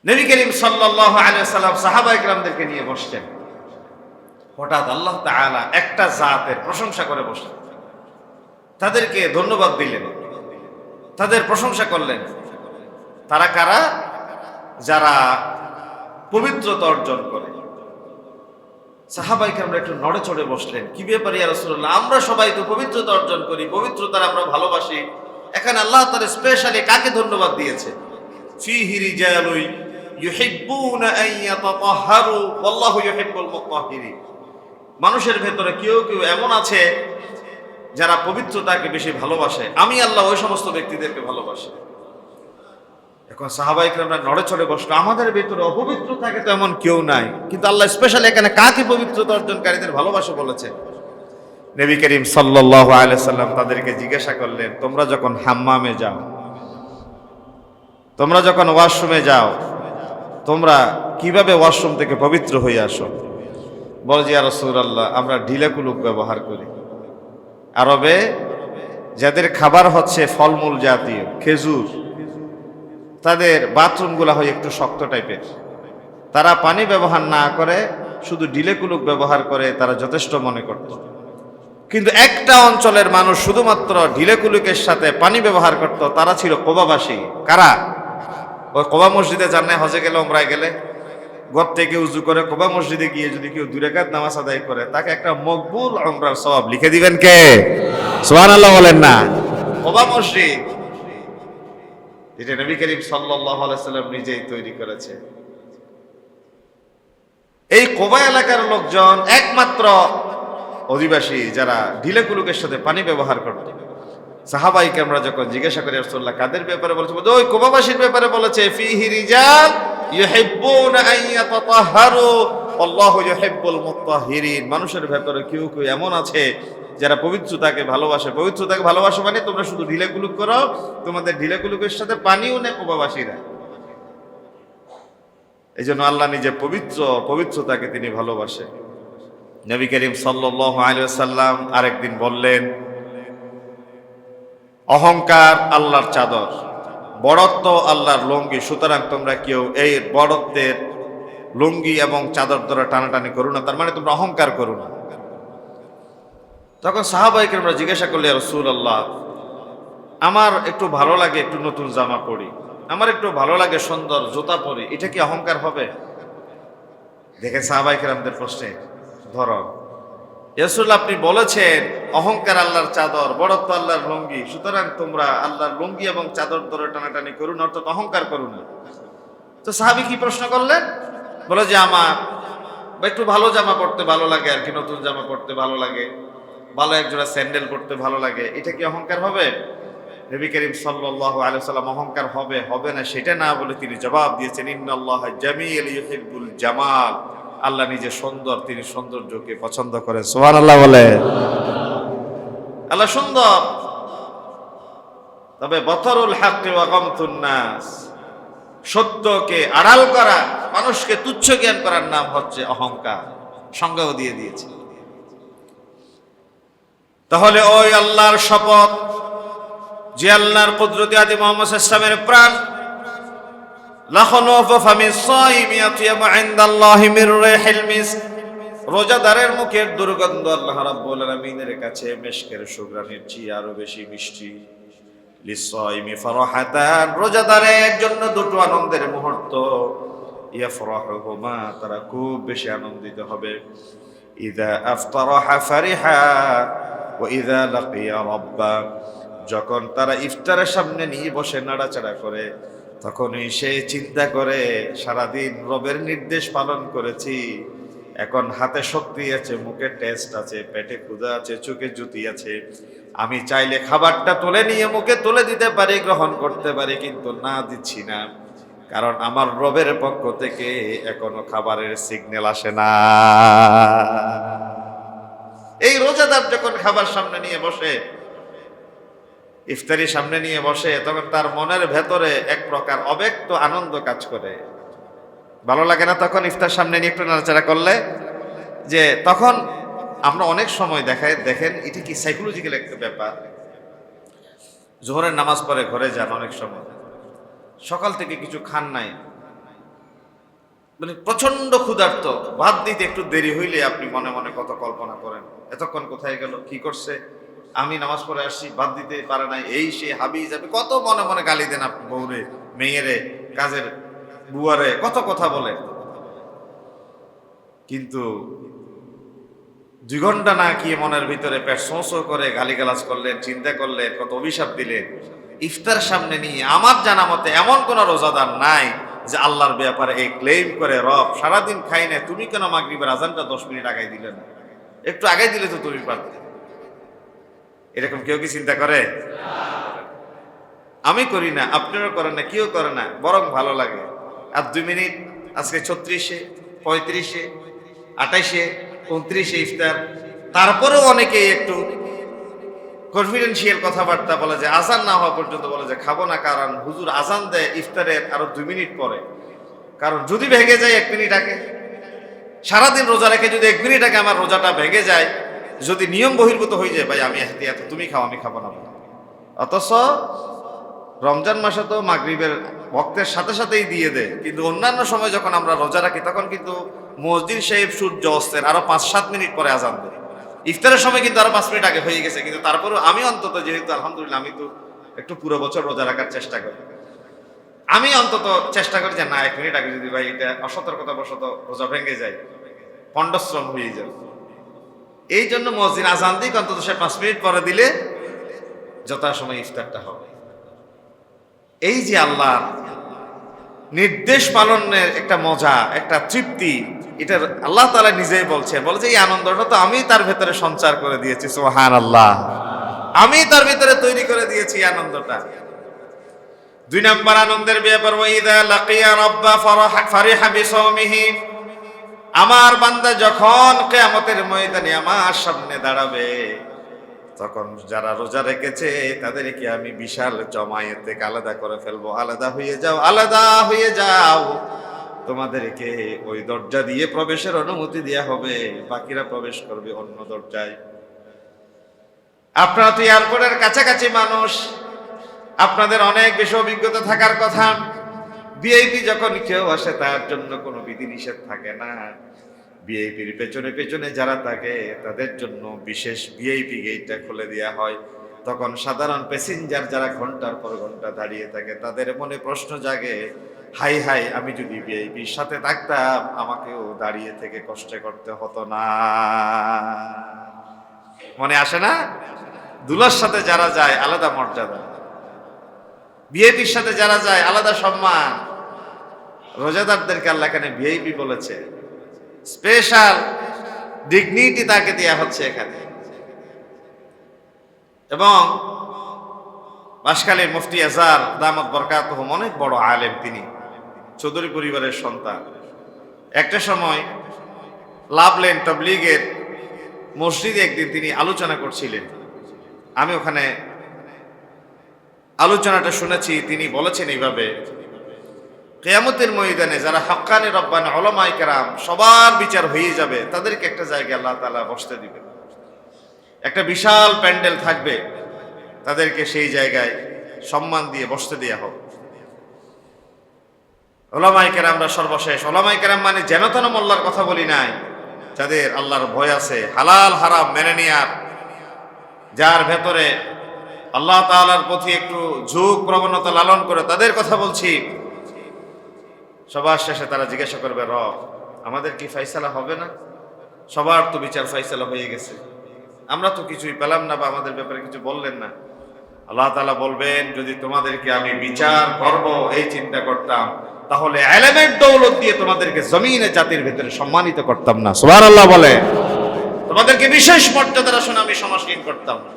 নবী করিম সাল্লাল্লাহু আলাইহি ওয়াসাল্লাম সাহাবায়ে কিরামদেরকে নিয়ে বসছেন, হঠাৎ আল্লাহ তাআলা একটা জাতের প্রশংসা করে বসলেন, তাদেরকে ধন্যবাদ দিলেন, তাদের প্রশংসা করলেন। তারা কারা? যারা পবিত্রতা অর্জন করে। সাহাবায়ে কিরামরা একটু নড়ে চড়ে বসলেন। কি ব্যাপার ইয়া রাসূলুল্লাহ, আমরা সবাই তো পবিত্রতা অর্জন করি, পবিত্রতার আমরা ভালোবাসি, এখানে আল্লাহ তাআলা স্পেশালি কাকে ধন্যবাদ দিয়েছে? ফীহি রিজালুন ইউহিব্বুনা আন ইয়াতাতাহহারু ওয়াল্লাহু ইউহিব্বুল মুতাহহিরিন। মানুষের ভেতরে কেউ কেউ এমন আছে যারা পবিত্রতাকে বেশি ভালোবাসে, আমি আল্লাহ ওই সমস্ত ব্যক্তিদেরকে ভালোবাসি। এখন সাহাবায়ে কিরামরা নড়ে চড়ে বসলো, আমাদের ভেতরে অপবিত্র থাকে তো এমন কেউ নাই, কিন্তু আল্লাহ স্পেশালি এখানে কাকে পবিত্রতা অর্জনকারীদের ভালোবাসে বলেছে। নবী করিম সাল্লাল্লাহু আলাইহি ওয়াসাল্লাম তাদেরকে জিজ্ঞাসা করলেন, তোমরা যখন হাম্মামে যাও, তোমরা যখন ওয়াশরুমে যাও, তোমরা কিভাবে ওয়াশরুম থেকে পবিত্র হয়ে আসো? বলে যে ইয়া রাসূলুল্লাহ, আমরা ঢিলা কুলুক ব্যবহার করি। আরবে যাদের খাবার হচ্ছে ফলমূল জাতীয়, খেজুর, তাদের বাথরুমগুলো হয় একটু শক্ত টাইপের, তারা পানি ব্যবহার না করে শুধু ঢিলে কুলুক ব্যবহার করে, তারা যথেষ্ট মনে করত। কিন্তু একটা অঞ্চলের মানুষ শুধুমাত্র ঢিলে কুলুকের সাথে পানি ব্যবহার করত, তারা ছিল কোবাবাসী। কারা? ওই কোবা মসজিদে যান না, হজে গেলে, ওমরায় গেলে, ঘর থেকে উজু করে কোবা মসজিদে গিয়ে যদি কেউ 2 রাকাত নামাজ আদায় করে, তাকে একটা মকবুল উমরার সওয়াব লিখে দিবেন কে? সুবহানাল্লাহ বলেন না। কোবা মসজিদ যেটা নবী করিম সাল্লাল্লাহু আলাইহি ওয়াসাল্লাম নিজেই তৈরি করেছে। এই কোবা এলাকার লোকজন একমাত্র অধিবাসী যারা ঢিলে কুলুকের সাথে পানি ব্যবহার করত। সাহাবায়ে কিরামরা যখন জিজ্ঞাসা করে রাসূলুল্লাহ কাদের ব্যাপারে বলেছে, ওই কোবাবাসীর ব্যাপারে বলেছে, ফীহি রিজাল ইউহিব্বুনা আন ইয়াতাতাহহারু আল্লাহু ইউহিব্বুল মুতাহহিরিন। মানুষের ভেতরে কেউ কেউ এমন আছে যারা পবিত্রতাকে ভালোবাসে। পবিত্রতাকে ভালোবাসে মানে তোমরা শুধু ঢিলে কুলুক করো, তোমাদের ঢিলে কুলুকের সাথে পানিও নেই কোবাবাসীরা। এই জন্য আল্লাহ নিজে পবিত্র, পবিত্রতাকে তিনি ভালোবাসে। নবী করিম সাল্লাল্লাহু আলাইহি ওয়াসাল্লাম আরেকদিন বললেন, অহংকার আল্লাহর চাদর, বড়ত্ব আল্লাহর লুঙ্গি, সুতরাং তোমরা কেউ এই বড়ত্বের লুঙ্গি এবং চাদর ধরে টানাটানি করো না, তার মানে তোমরা অহংকার করো না। তখন সাহাবায়ে কিরামরা জিজ্ঞাসা করলেন, ইয়া রাসূলুল্লাহ, আমার একটু ভালো লাগে একটু নতুন জামা পরি, আমার একটু ভালো লাগে সুন্দর জুতা পরি, এটা কি অহংকার হবে? দেখেন সাহাবায়ে কিরামদের প্রশ্নে ধরন। ইয়া রাসূলুল্লাহ, আপনি বলেছেন অহংকার আল্লাহর চাদর, বড়ত্ব আল্লাহর লুঙ্গি, সুতরাং তোমরা আল্লাহর লুঙ্গি এবং চাদর ধরে টানাটানি করো না, অর্থাৎ অহংকার করো না। তো সাহাবী কি প্রশ্ন করলেন? বলে যে আমার একটু ভালো জামা পড়তে ভালো লাগে আর কি, নতুন জামা পড়তে ভালো লাগে, ভালো একজোড়া স্যান্ডেল পড়তে ভালো লাগে, এটা কি অহংকার হবে? নবী করিম সাল্লাল্লাহু আলাইহি ওয়াসাল্লাম অহংকার হবে হবে না সেটা না বলে তিনি জবাব দিয়েছেন, ইন্নাল্লাহা জামিল ইউহিব্বুল জামাল। আল্লাহ নিজে সুন্দর, তিনি সৌন্দর্যকে পছন্দ করেন। সুবহানাল্লাহ বলে। আল্লাহ সুন্দর, তবে বতরুল হাক্কি ওয়া গামতুন নাস, সত্যকে আড়াল করা, মানুষকে তুচ্ছ জ্ঞান করার নাম হচ্ছে অহংকার। সংজ্ঞাও দিয়ে দিয়েছে। তাহলে ওই আল্লাহর শপথ, যে আল্লাহর কুদরতি আদি মুহাম্মদ সাল্লাল্লাহু আলাইহি ওয়াসাল্লামের প্রাণ, লাখনুফু ফামিস সাইমি আতিয়াবু ইনদাল্লাহি মির রিহিল মিস্ক, রোজাদারের মুখের দুর্গন্ধ আল্লাহ রাব্বুল আলামিনের কাছে মিশকের সুগন্ধের চেয়ে আরো বেশি মিষ্টি। লিসাইমি ফারাহাতান, রোজাদারের জন্য দুটো আনন্দের মুহূর্ত, ইয়াফরাহুমা, তারা খুব বেশি আনন্দিত হবে। ইযা আফতারাহা ফারিহা ওয়া ইযা লাকিয়া রাব্বা, যখন তারা ইফতারের সামনে নিয়ে বসে নাড়াচাড়া করে, তখনই সে চিন্তা করে সারাদিন রবের নির্দেশ পালন করেছি, এখন হাতে শক্তি আছে, মুখে টেস্ট আছে, পেটে ক্ষুধা আছে, চোখে জ্যোতি আছে, আমি চাইলে খাবারটা তুলে নিয়ে মুখে তুলে দিতে পারি, গ্রহণ করতে পারি, কিন্তু না, দিচ্ছি না, কারণ আমার রবের পক্ষ থেকে এখনো খাবারের সিগন্যাল আসে না। এই রোজাদার যখন খাবার সামনে নিয়ে বসে, ইফতারি সামনে নিয়ে বসে, তখন তার মনের ভেতরে এক প্রকার অব্যক্ত আনন্দ কাজ করে। ভালো লাগে না তখন ইফতার সামনে নিয়ে একটু নাড়াচাড়া করলে? যে তখন আমরা অনেক সময় দেখেন এটা কি সাইকোলজিক্যাল একটা ব্যাপার। জোহরের নামাজ পড়ে ঘরে যান, অনেক সময় সকাল থেকে কিছু খান নাই, মানে প্রচন্ড ক্ষুধার্ত, ভাত দিতে একটু দেরি হইলে আপনি মনে মনে কত কল্পনা করেন, এতক্ষণ কোথায় গেল, কি করছে, আমি নামাজ পড়ে আসছি, ভাত দিতে পারে নাই, এই সে হাবি যাবে, কত মনে মনে গালি দেন আপনি বউরে, মেয়েরে, কাজের বুয়ারে, কত কথা বলে। কিন্তু 2 ঘন্টা না কি মনের ভিতরে পেট শোঁ করে গালিগালাজ করলেন, চিন্তা করলেন, কত অভিশাপ দিলেন। ইফতার সামনে নিয়ে আমার জানা মতে এমন কোন রোজাদার নাই যে আল্লাহর ব্যাপারে এই ক্লেম করে, রব সারাদিন খাই না, তুমি কেন মাগরিবের আজানটা 10 মিনিট আগাই দিলে না, একটু আগাই দিলে তো তুমি পারতে। এরকম কেউ কি চিন্তা করে? আমি করি না, আপনারা করেন না, কেউ করে না, বরং ভালো লাগে। আর 2 মিনিট, আজকে 36-এ, 35-এ, 28-এ, 29-এ ইফতার, তারপরেও অনেকে একটু কনফিডেন্সিয়াল কথাবার্তা বলে, যে আজান না হওয়া পর্যন্ত বলে যে খাবো না, কারণ হুজুর আজান দেয় ইফতারের আরো 2 মিনিট পরে, কারণ যদি ভেঙে যায় 1 মিনিট আগে, সারাদিন রোজা রেখে যদি 1 মিনিট আগে আমার রোজাটা ভেঙে যায়, যদি নিয়ম বহির্ভূত হয়ে যায়, ভাই আমি এত তুমি খাও, আমি খাবো না। অথচ রমজান মাসে তো মাগরিবের ভক্তের সাথে সাথেই দিয়ে দেয়, কিন্তু অন্যান্য সময় যখন আমরা রোজা রাখি তখন কিন্তু মসজিদ সাহেব সূর্য অস্তের আরো 5-7 মিনিট পরে আজান দেয়। ইফতারের সময় কিন্তু আরো 5 মিনিট আগে হয়ে গেছে, কিন্তু তারপরেও আমি অন্তত, যেহেতু আলহামদুলিল্লাহ আমি তো একটু পুরো বছর রোজা রাখার চেষ্টা করি, আমি অন্তত চেষ্টা করি যে না, 1 মিনিট আগে যদি ভাই এটা অসতর্কতা বশত রোজা ভেঙে যায়, পণ্ডশ্রম হয়ে যায়। এই জন্য মসজিদ আজান দিক অন্তত সে 5 মিনিট পরে দিলে যথাসময় ইফতারটা হবে। এই যে আল্লাহ নির্দেশ পালনের একটা মজা, একটা তৃপ্তি, এটা আল্লাহ তাআলা নিজেই বলছেন, বলে যে এই আনন্দটা তো আমি তার ভেতরে সঞ্চার করে দিয়েছি, সুবহানাল্লাহ, আমি তার ভিতরে তৈরি করে দিয়েছি আনন্দটা। 2 নম্বর আনন্দের ব্যাপার, ওয়াইদা লাকিয়া রাব্বা ফারিহা বিসাওমিহি, আমার বান্দা যখন কিয়ামতের ময়দানে আমার সামনে দাঁড়াবে, তখন যারা রোজা রেখেছে তাদেরকে আমি বিশাল জমায়েত থেকে আলাদা করে ফেলবো। আলাদা হয়ে যাও, আলাদা হয়ে যাও, তোমাদেরকে ওই দরজা দিয়ে প্রবেশের অনুমতি দেয়া হবে, বাকিরা প্রবেশ করবে অন্য দরজায়। আপনারা তো এয়ারপোর্টের কাছাকাছি মানুষ, আপনাদের অনেক বেশি অভিজ্ঞতা থাকার কথা। ভিআইপি যখন কেউ আসে তার জন্য কোনো বিধিনিষেধ থাকে না, ভিআইপির পেছনে পেছনে যারা থাকে তাদের জন্য বিশেষ ভিআইপি গেটটা খুলে দেওয়া হয়। তখন সাধারণ প্যাসেঞ্জার যারা ঘন্টার পর ঘন্টা দাঁড়িয়ে থাকে, তাদের মনে প্রশ্ন জাগে, হাই হাই, আমি যদি ভিআইপির সাথে থাকতাম আমাকেও দাঁড়িয়ে থেকে কষ্ট করতে হতো না। মনে আসে না? দুলার সাথে যারা যায় আলাদা মর্যাদা, ভিআইপির সাথে যারা যায় আলাদা সম্মান। রোজাদারদেরকে আল্লাহ এখানে ভিআইপি বলেছে, স্পেশাল ডিগনিটি তাকে দেয়া হচ্ছে এখানে। এবং বাঁশখালীর মুফতি আজহার দামাত বরকাতুহুম অনেক বড় আলেম, তিনি চৌধুরী পরিবারের সন্তান। একটা সময় লাভলেন তাবলীগের মসজিদে একদিন তিনি আলোচনা করছিলেন, আমি ওখানে আলোচনাটা শুনেছি, তিনি বলেছেন এইভাবে, কিয়ামতের ময়দানে যারা হক্কানি রব্বানি উলামায়ে কেরাম সবার বিচার হয়ে যাবে, তাদেরকে একটা জায়গায় আল্লাহ তাআলা বসতে দিবেন। একটা বিশাল প্যান্ডেল থাকবে, তাদেরকে সেই জায়গায় সম্মান দিয়ে বসতে দেওয়া হবে। উলামায়ে কেরামরা সর্বশেষ। উলামায়ে কেরাম মানে যেন তেন মোল্লার কথা বলি নাই, যাদের আল্লাহর ভয় আছে, হালাল হারাম মেনে নেয়ার, যার ভেতরে আল্লাহ তাআলার প্রতি একটু ঝোঁক প্রবণতা লালন করে, তাদের কথা বলছি। সবার শেষে তারা জিজ্ঞাসা করবে, রব আমাদের কি ফাইসালা হবে না? সবার তো বিচার ফাইসালা হয়ে গেছে, আমরা তো কিছুই পেলাম না, বা আমাদের ব্যাপারে কিছু বললেন না। আল্লাহ তাআলা বলবেন, যদি তোমাদেরকে আমি বিচার করব এই চিন্তা করতাম, তাহলে ইলমের দৌলত দিয়ে তোমাদেরকে জমিনে জাতির ভিতরে সম্মানিত করতাম না। সুবহানাল্লাহ বলে, তোমাদেরকে বিশেষ মর্যাদার আসনে আমি সমাসীন করতাম না।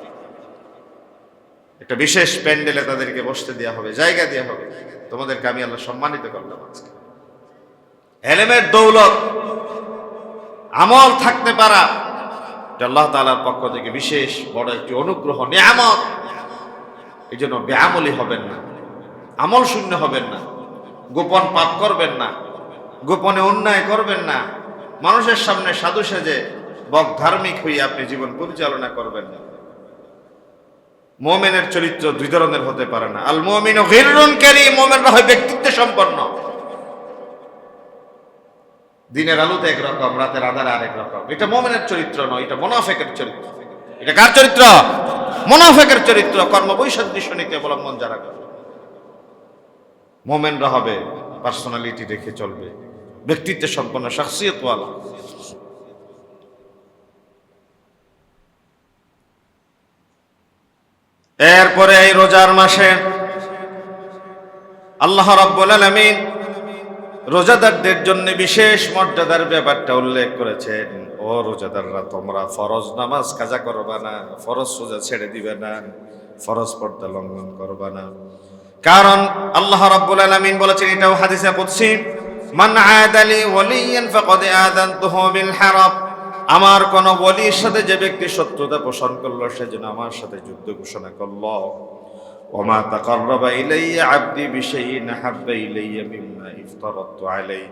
একটা বিশেষ প্যান্ডেলে তাদেরকে বসতে দেওয়া হবে, জায়গা দেওয়া হবে, তোমাদেরকে আমি আল্লাহ সম্মানিত করলাম। আজকে ইলমের দৌলত, আমল থাকতে পারা, আল্লাহ তাআলার পক্ষ থেকে বিশেষ বড় একটি অনুগ্রহ, নিয়ামত। এই জন্য বেআমলি হবেন না, আমল শূন্য হবেন না, গোপন পাপ করবেন না, গোপনে অন্যায় করবেন না, মানুষের সামনে সাধু সেজে বক ধার্মিক হয়ে আপনি জীবন পরিচালনা করবেন না। মুমিনের চরিত্র দুই ধরনের হতে পারে না। আল মুমিনু গিররুন কারীম, মুমিনরা হয় ব্যক্তিত্ব সম্পন্ন। দিনের আলোতে একরকম, রাতের আঁধারে আরেক রকম। এটা মুমিনের চরিত্র নয়, এটা মুনাফিকের চরিত্র। এটা কার চরিত্র? মুনাফিকের চরিত্র। কর্মবৈষয়িক নীতি অবলম্বন যারা করে, মুমিনরা হবে পার্সোনালিটি রেখে চলবে, ব্যক্তিত্ব সম্পন্ন, শাখসিয়তওয়ালা। এরপরে এই রোজার মাসে আল্লাহ রাব্বুল আলামিন রোজাদারদের জন্য বিশেষ মর্যাদার ব্যাপারটা উল্লেখ করেছেন। ও রোজাদাররা, তোমরা ফরজ নামাজ কাজা করবা না, ফরজ রোজা ছেড়ে দিবে না, ফরজ পর্দা লঙ্ঘন করবা না। কারণ আল্লাহ রাব্বুল আলামিন বলেছেন, এটাও হাদিসে কুদসি, মান আদালি ওয়ালিয়ান ফাকাদ আযানতুহু বিল হারাব। আমার কোন ওলির সাথে যে ব্যক্তি শত্রুতা পোষণ করলো, সেজন্য আমার সাথে যুদ্ধ ঘোষণা করলো। ওমা তাকাররাবা ইলাইয়া আবদি বিশাইইন হাব্বা ইলাইয়া মিম্মা ইফতারাতু আলাইহি।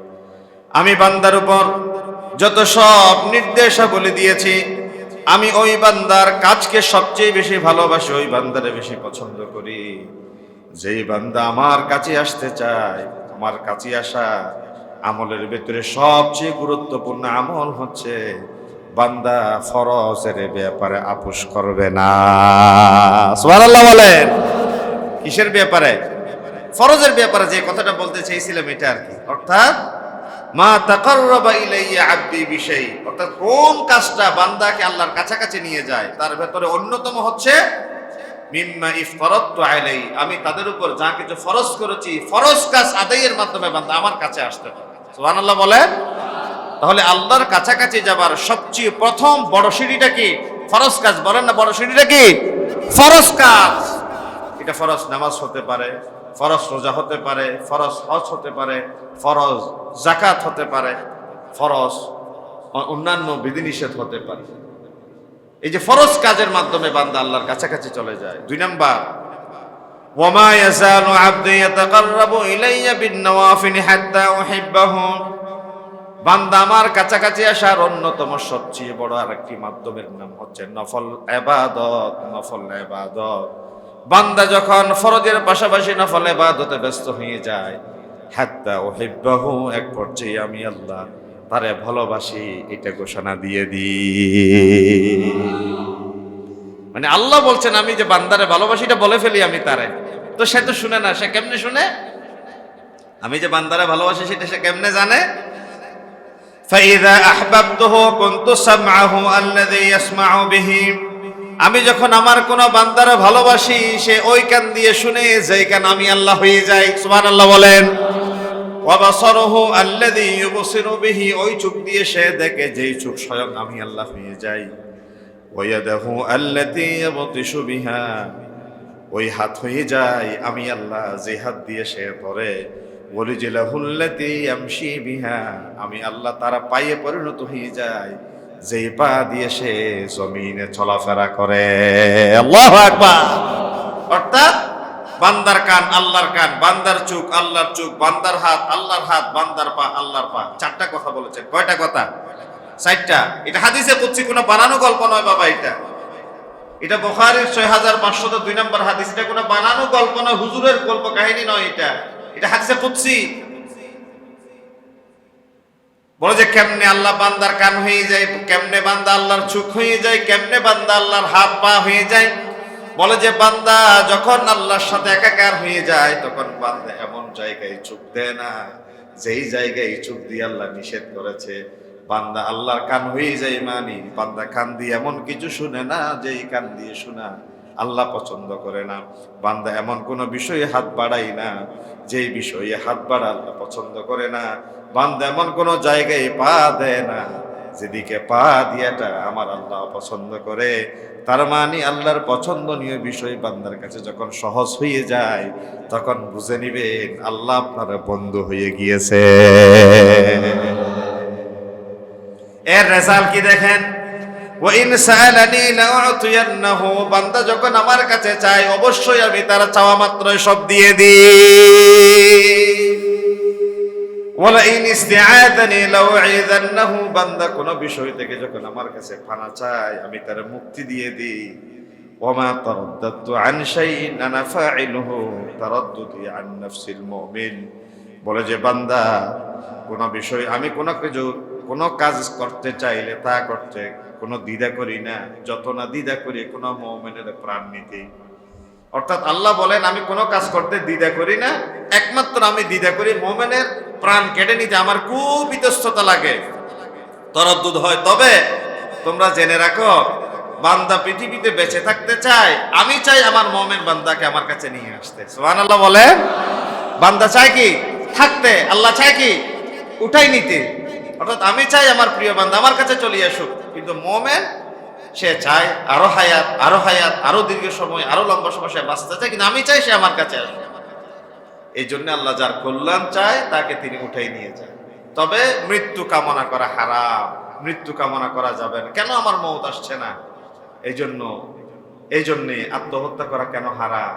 আমি বান্দার উপর যত সব নির্দেশাবলী দিয়েছি, আমি ওই বান্দার কাজকে সবচেয়ে বেশি ভালোবাসি, ওই বান্দারে বেশি পছন্দ করি। যেই বান্দা আমার কাছে আসতে চায়, আমার কাছে আসা আমলের ভেতরে সবচেয়ে গুরুত্বপূর্ণ আমল হচ্ছে বান্দা ফরজের ব্যাপারে আপোষ করবে না। সুবহানাল্লাহ বলেন। কিসের ব্যাপারে? ফরজের ব্যাপারে। যে কথাটা বলতে চাইছিলাম এটা আর কি, অর্থাৎ মা তাকাররাবা ইলাইয়া আবদি বিশাই, অর্থাৎ কোন কাজটা বান্দাকে আল্লাহর কাছাকাছি নিয়ে যায়, তার ভেতরে অন্যতম হচ্ছে মিম্মা ইফতারাতু আলাইহি, আমি তাদের উপর যা কিছু ফরজ করেছি, ফরজ কাজ আদায়ের মাধ্যমে বান্দা আমার কাছে আসতে পারে। সুবহানাল্লাহ বলেন। তাহলে আল্লাহর কাছাকাছি যাবার সবচেয়ে প্রথম বড় সিঁড়িটা কি? ফরজ কাজ। বলেন না, বড় সিঁড়িটা কি? ফরজ কাজ। এটা ফরজ নামাজ হতে পারে, ফরজ রোজা হতে পারে, ফরজ হজ হতে পারে, ফরজ যাকাত হতে পারে, ফরজ অন্যান্য বিধিনিষেধ হতে পারে। এই যে ফরজ কাজের মাধ্যমে বান্দা আল্লাহর কাছাকাছি চলে যায়। 2 নাম্বার, ওয়ামা ইয়াজালু আবদু ইয়াতাকাররাবু ইলাইয়া বিন-নওয়াফিল হাত্তা উহিব্বাহু। বান্দা আমার কাছাকাছি আসার অন্যতম সবচেয়ে বড় আরেকটি মাধ্যমের নাম হচ্ছে নফল ইবাদত। নফল ইবাদত, বান্দা যখন ফরজের পাশাপাশি নফল ইবাদতে ব্যস্ত হয়ে যায়, হাত্তা উহিব্বাহু, এক পর্যায়ে আমি আল্লাহ তারে ভালোবাসি, এটা ঘোষণা দিয়ে দিই। মানে আল্লাহ বলছেন, আমি যে বান্দারে ভালোবাসি এটা বলে ফেলি আমি তারে, তো সে তো শুনে না। সে কেমনে শুনে? আমি যে বান্দারে ভালোবাসি সেটা সে কেমনে জানে? ফাইযা আহবাবতুহু কুনতু সামআহু আল্লাযী ইয়াসমাউ বিহি। আমি যখন আমার কোন বান্দারে ভালোবাসি, সে ওই কান দিয়ে শুনে যেই কান আমি আল্লাহ হয়ে যাই। সুবহানাল্লাহ বলেন। ওয়া বাসারুহু আল্লাযী ইউবসিরু বিহি, ওই চোখ দিয়ে সে দেখে যেই চোখ স্বয়ং আমি আল্লাহ হয়ে যাই। ওয়া ইয়াদাহু আল্লাতী ইয়াবতিশু বিহা, ওই হাত হয়ে যায় আমি আল্লাহ যে হাত দিয়ে সে ধরে। ওয়ালিজলাহুল্লাতী ইয়ামশি বিহা, আমি আল্লাহ তার পায়ে পরিণত হয়ে যায় যেই পা দিয়ে সে জমিনে চলাফেরা করে। আল্লাহু আকবার। অর্থাৎ বান্দার কান আল্লাহর কান, বান্দার চোখ আল্লাহর চোখ, বান্দার হাত আল্লাহর হাত, বান্দার পা আল্লাহর পা। চারটা কথা বলেছেন। কয়টা কথা? চারটা। এটা হাদিসে কুদসি, কোনো বানানো গল্প নয় বাবা। এটা বুখারীর 6502 নম্বর হাদিস। এটা কোনো বানানো গল্প নয়, হুজুরের গল্প কাহিনী নয়। এটা হাদিসে কুদসি। বলে যে কেমনে আল্লাহ বান্দার কান হয়ে যায়, কেমনে বান্দা আল্লাহর চোখ হয়ে যায়, কেমনে বান্দা আল্লাহর হাত পা হয়ে যায়। বলে যে বান্দা যখন আল্লাহর সাথে একাকার হয়ে যায়, তখন বান্দা এমন জায়গায় চোখ দেয় না যেই জায়গায় চোখ দিয়ে আল্লাহ নিষেধ করেছে। বান্দা আল্লাহর কান হয়ে যায়, মানে বান্দা কান দিয়ে এমন কিছু শুনে না যেই কান দিয়ে শোনা আল্লাহ পছন্দ করে না। বান্দা এমন কোনো বিষয়ে হাত বাড়াই না যেই বিষয়ে হাত বাড়া আল্লাহ পছন্দ করে না। বান্দা এমন কোনো জায়গায় পা দেয় না যেদিকে পা দিয়াটা আমার আল্লাহ পছন্দ করে। তার মানে আল্লাহর পছন্দনীয় বিষয় বান্দার কাছে যখন সহজ হয়ে যায়, তখন বুঝে নিবেন আল্লাহ আপনার বন্ধু হয়ে গিয়েছে। এর রেজাল্ট কি দেখেন? ওয়া ইন সাআলানি লাউতিয়ান্নাহু, বান্দা যখন আমার কাছে চায় অবশ্যই আমি তার চাওয়া মাত্রই সব দিয়ে দিই। ওয়ালা ইন ইসতিআযানি লাউইযান্নাহু, বান্দা কোন বিষয় থেকে যখন আমার কাছে পানা চায় আমি তার মুক্তি দিয়ে দিই। ওয়ামা তারাদ্দাতু আন শাইইন আনা ফাইলুহু তারাদ্দুদি আন নাফসিল মুমিন। বলে যে বান্দা কোন বিষয় আমি কোনো কাজ করতে চাইলে তা করতে কোনো দ্বিধা করি না, যত না দ্বিধা করি কোনো মুমিনের প্রাণ নিতে। অর্থাৎ আল্লাহ বলেন আমি কোনো কাজ করতে দ্বিধা করি না, একমাত্র আমি দ্বিধা করি মুমিনের প্রাণ কেটে নিতে আমার খুব ইতস্ততা লাগে, তরদ্দুদ হয়। তবে তোমরা জেনে রাখো, বান্দা পৃথিবীতে বেঁচে থাকতে চায়, আমি চাই আমার মুমিন বান্দাকে আমার কাছে নিয়ে আসতে। সুবহানাল্লাহ বলে। বান্দা চায় কি? থাকতে। আল্লাহ চায় কি? উঠাই নিতে। অর্থাৎ আমি চাই আমার প্রিয় বান্দা আমার কাছে চলে আসুক, কিন্তু মুমিন সে চায় আরো হায়াত, আরো হায়াত, আরো দীর্ঘ সময়, আরো লম্বা সময় সে বাঁচতে চায়, কিন্তু আমি চাই সে আমার কাছে আসুক। এই জন্য আল্লাহ যার কল্যাণ চায় তাকে তিনি উঠাই নিয়ে যায়। তবে মৃত্যু কামনা করা হারাম, মৃত্যু কামনা করা যাবে না। কেন আমার মওত আসছে না? এই জন্যে আত্মহত্যা করা কেন হারাম?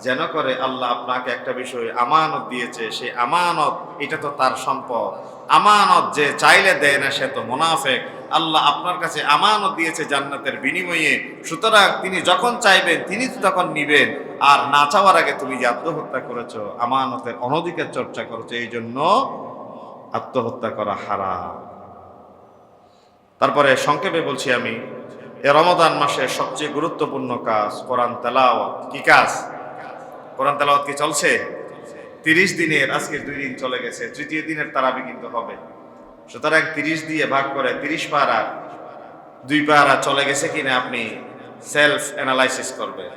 যেন করে আল্লাহ আপনাকে একটা বিষয় আমানত দিয়েছে, সেই আমানত এটা তো তার সম্পদ। আমানত যে চাইলে দেয় না সে তো মুনাফিক। আল্লাহ আপনার কাছে আমানত দিয়েছে জান্নাতের বিনিময়ে, সুতরাং তিনি যখন চাইবেন তিনি তখন নিবেন। আর না চাওয়ার আগে তুমি যে আত্মহত্যা করেছো, আমানতের অনধিকার চর্চা করেছো, এই জন্য আত্মহত্যা করা হারাম। তারপরে সংক্ষেপে বলছি আমি, এ রমাদান মাসের সবচেয়ে গুরুত্বপূর্ণ কাজ কোরআন তেলাওয়াত। কি কাজ? কোরআন তেলাওয়াত কি চলছে? 30 দিনের, আজকে 2 দিন চলে গেছে, তৃতীয় দিনের তারাবি কিন্তু হবে। সুতরাং 30 দিয়ে ভাগ করে 30 পারা, 2 পারা চলে গেছে কিনা আপনি সেলফ অ্যানালাইসিস করবেন,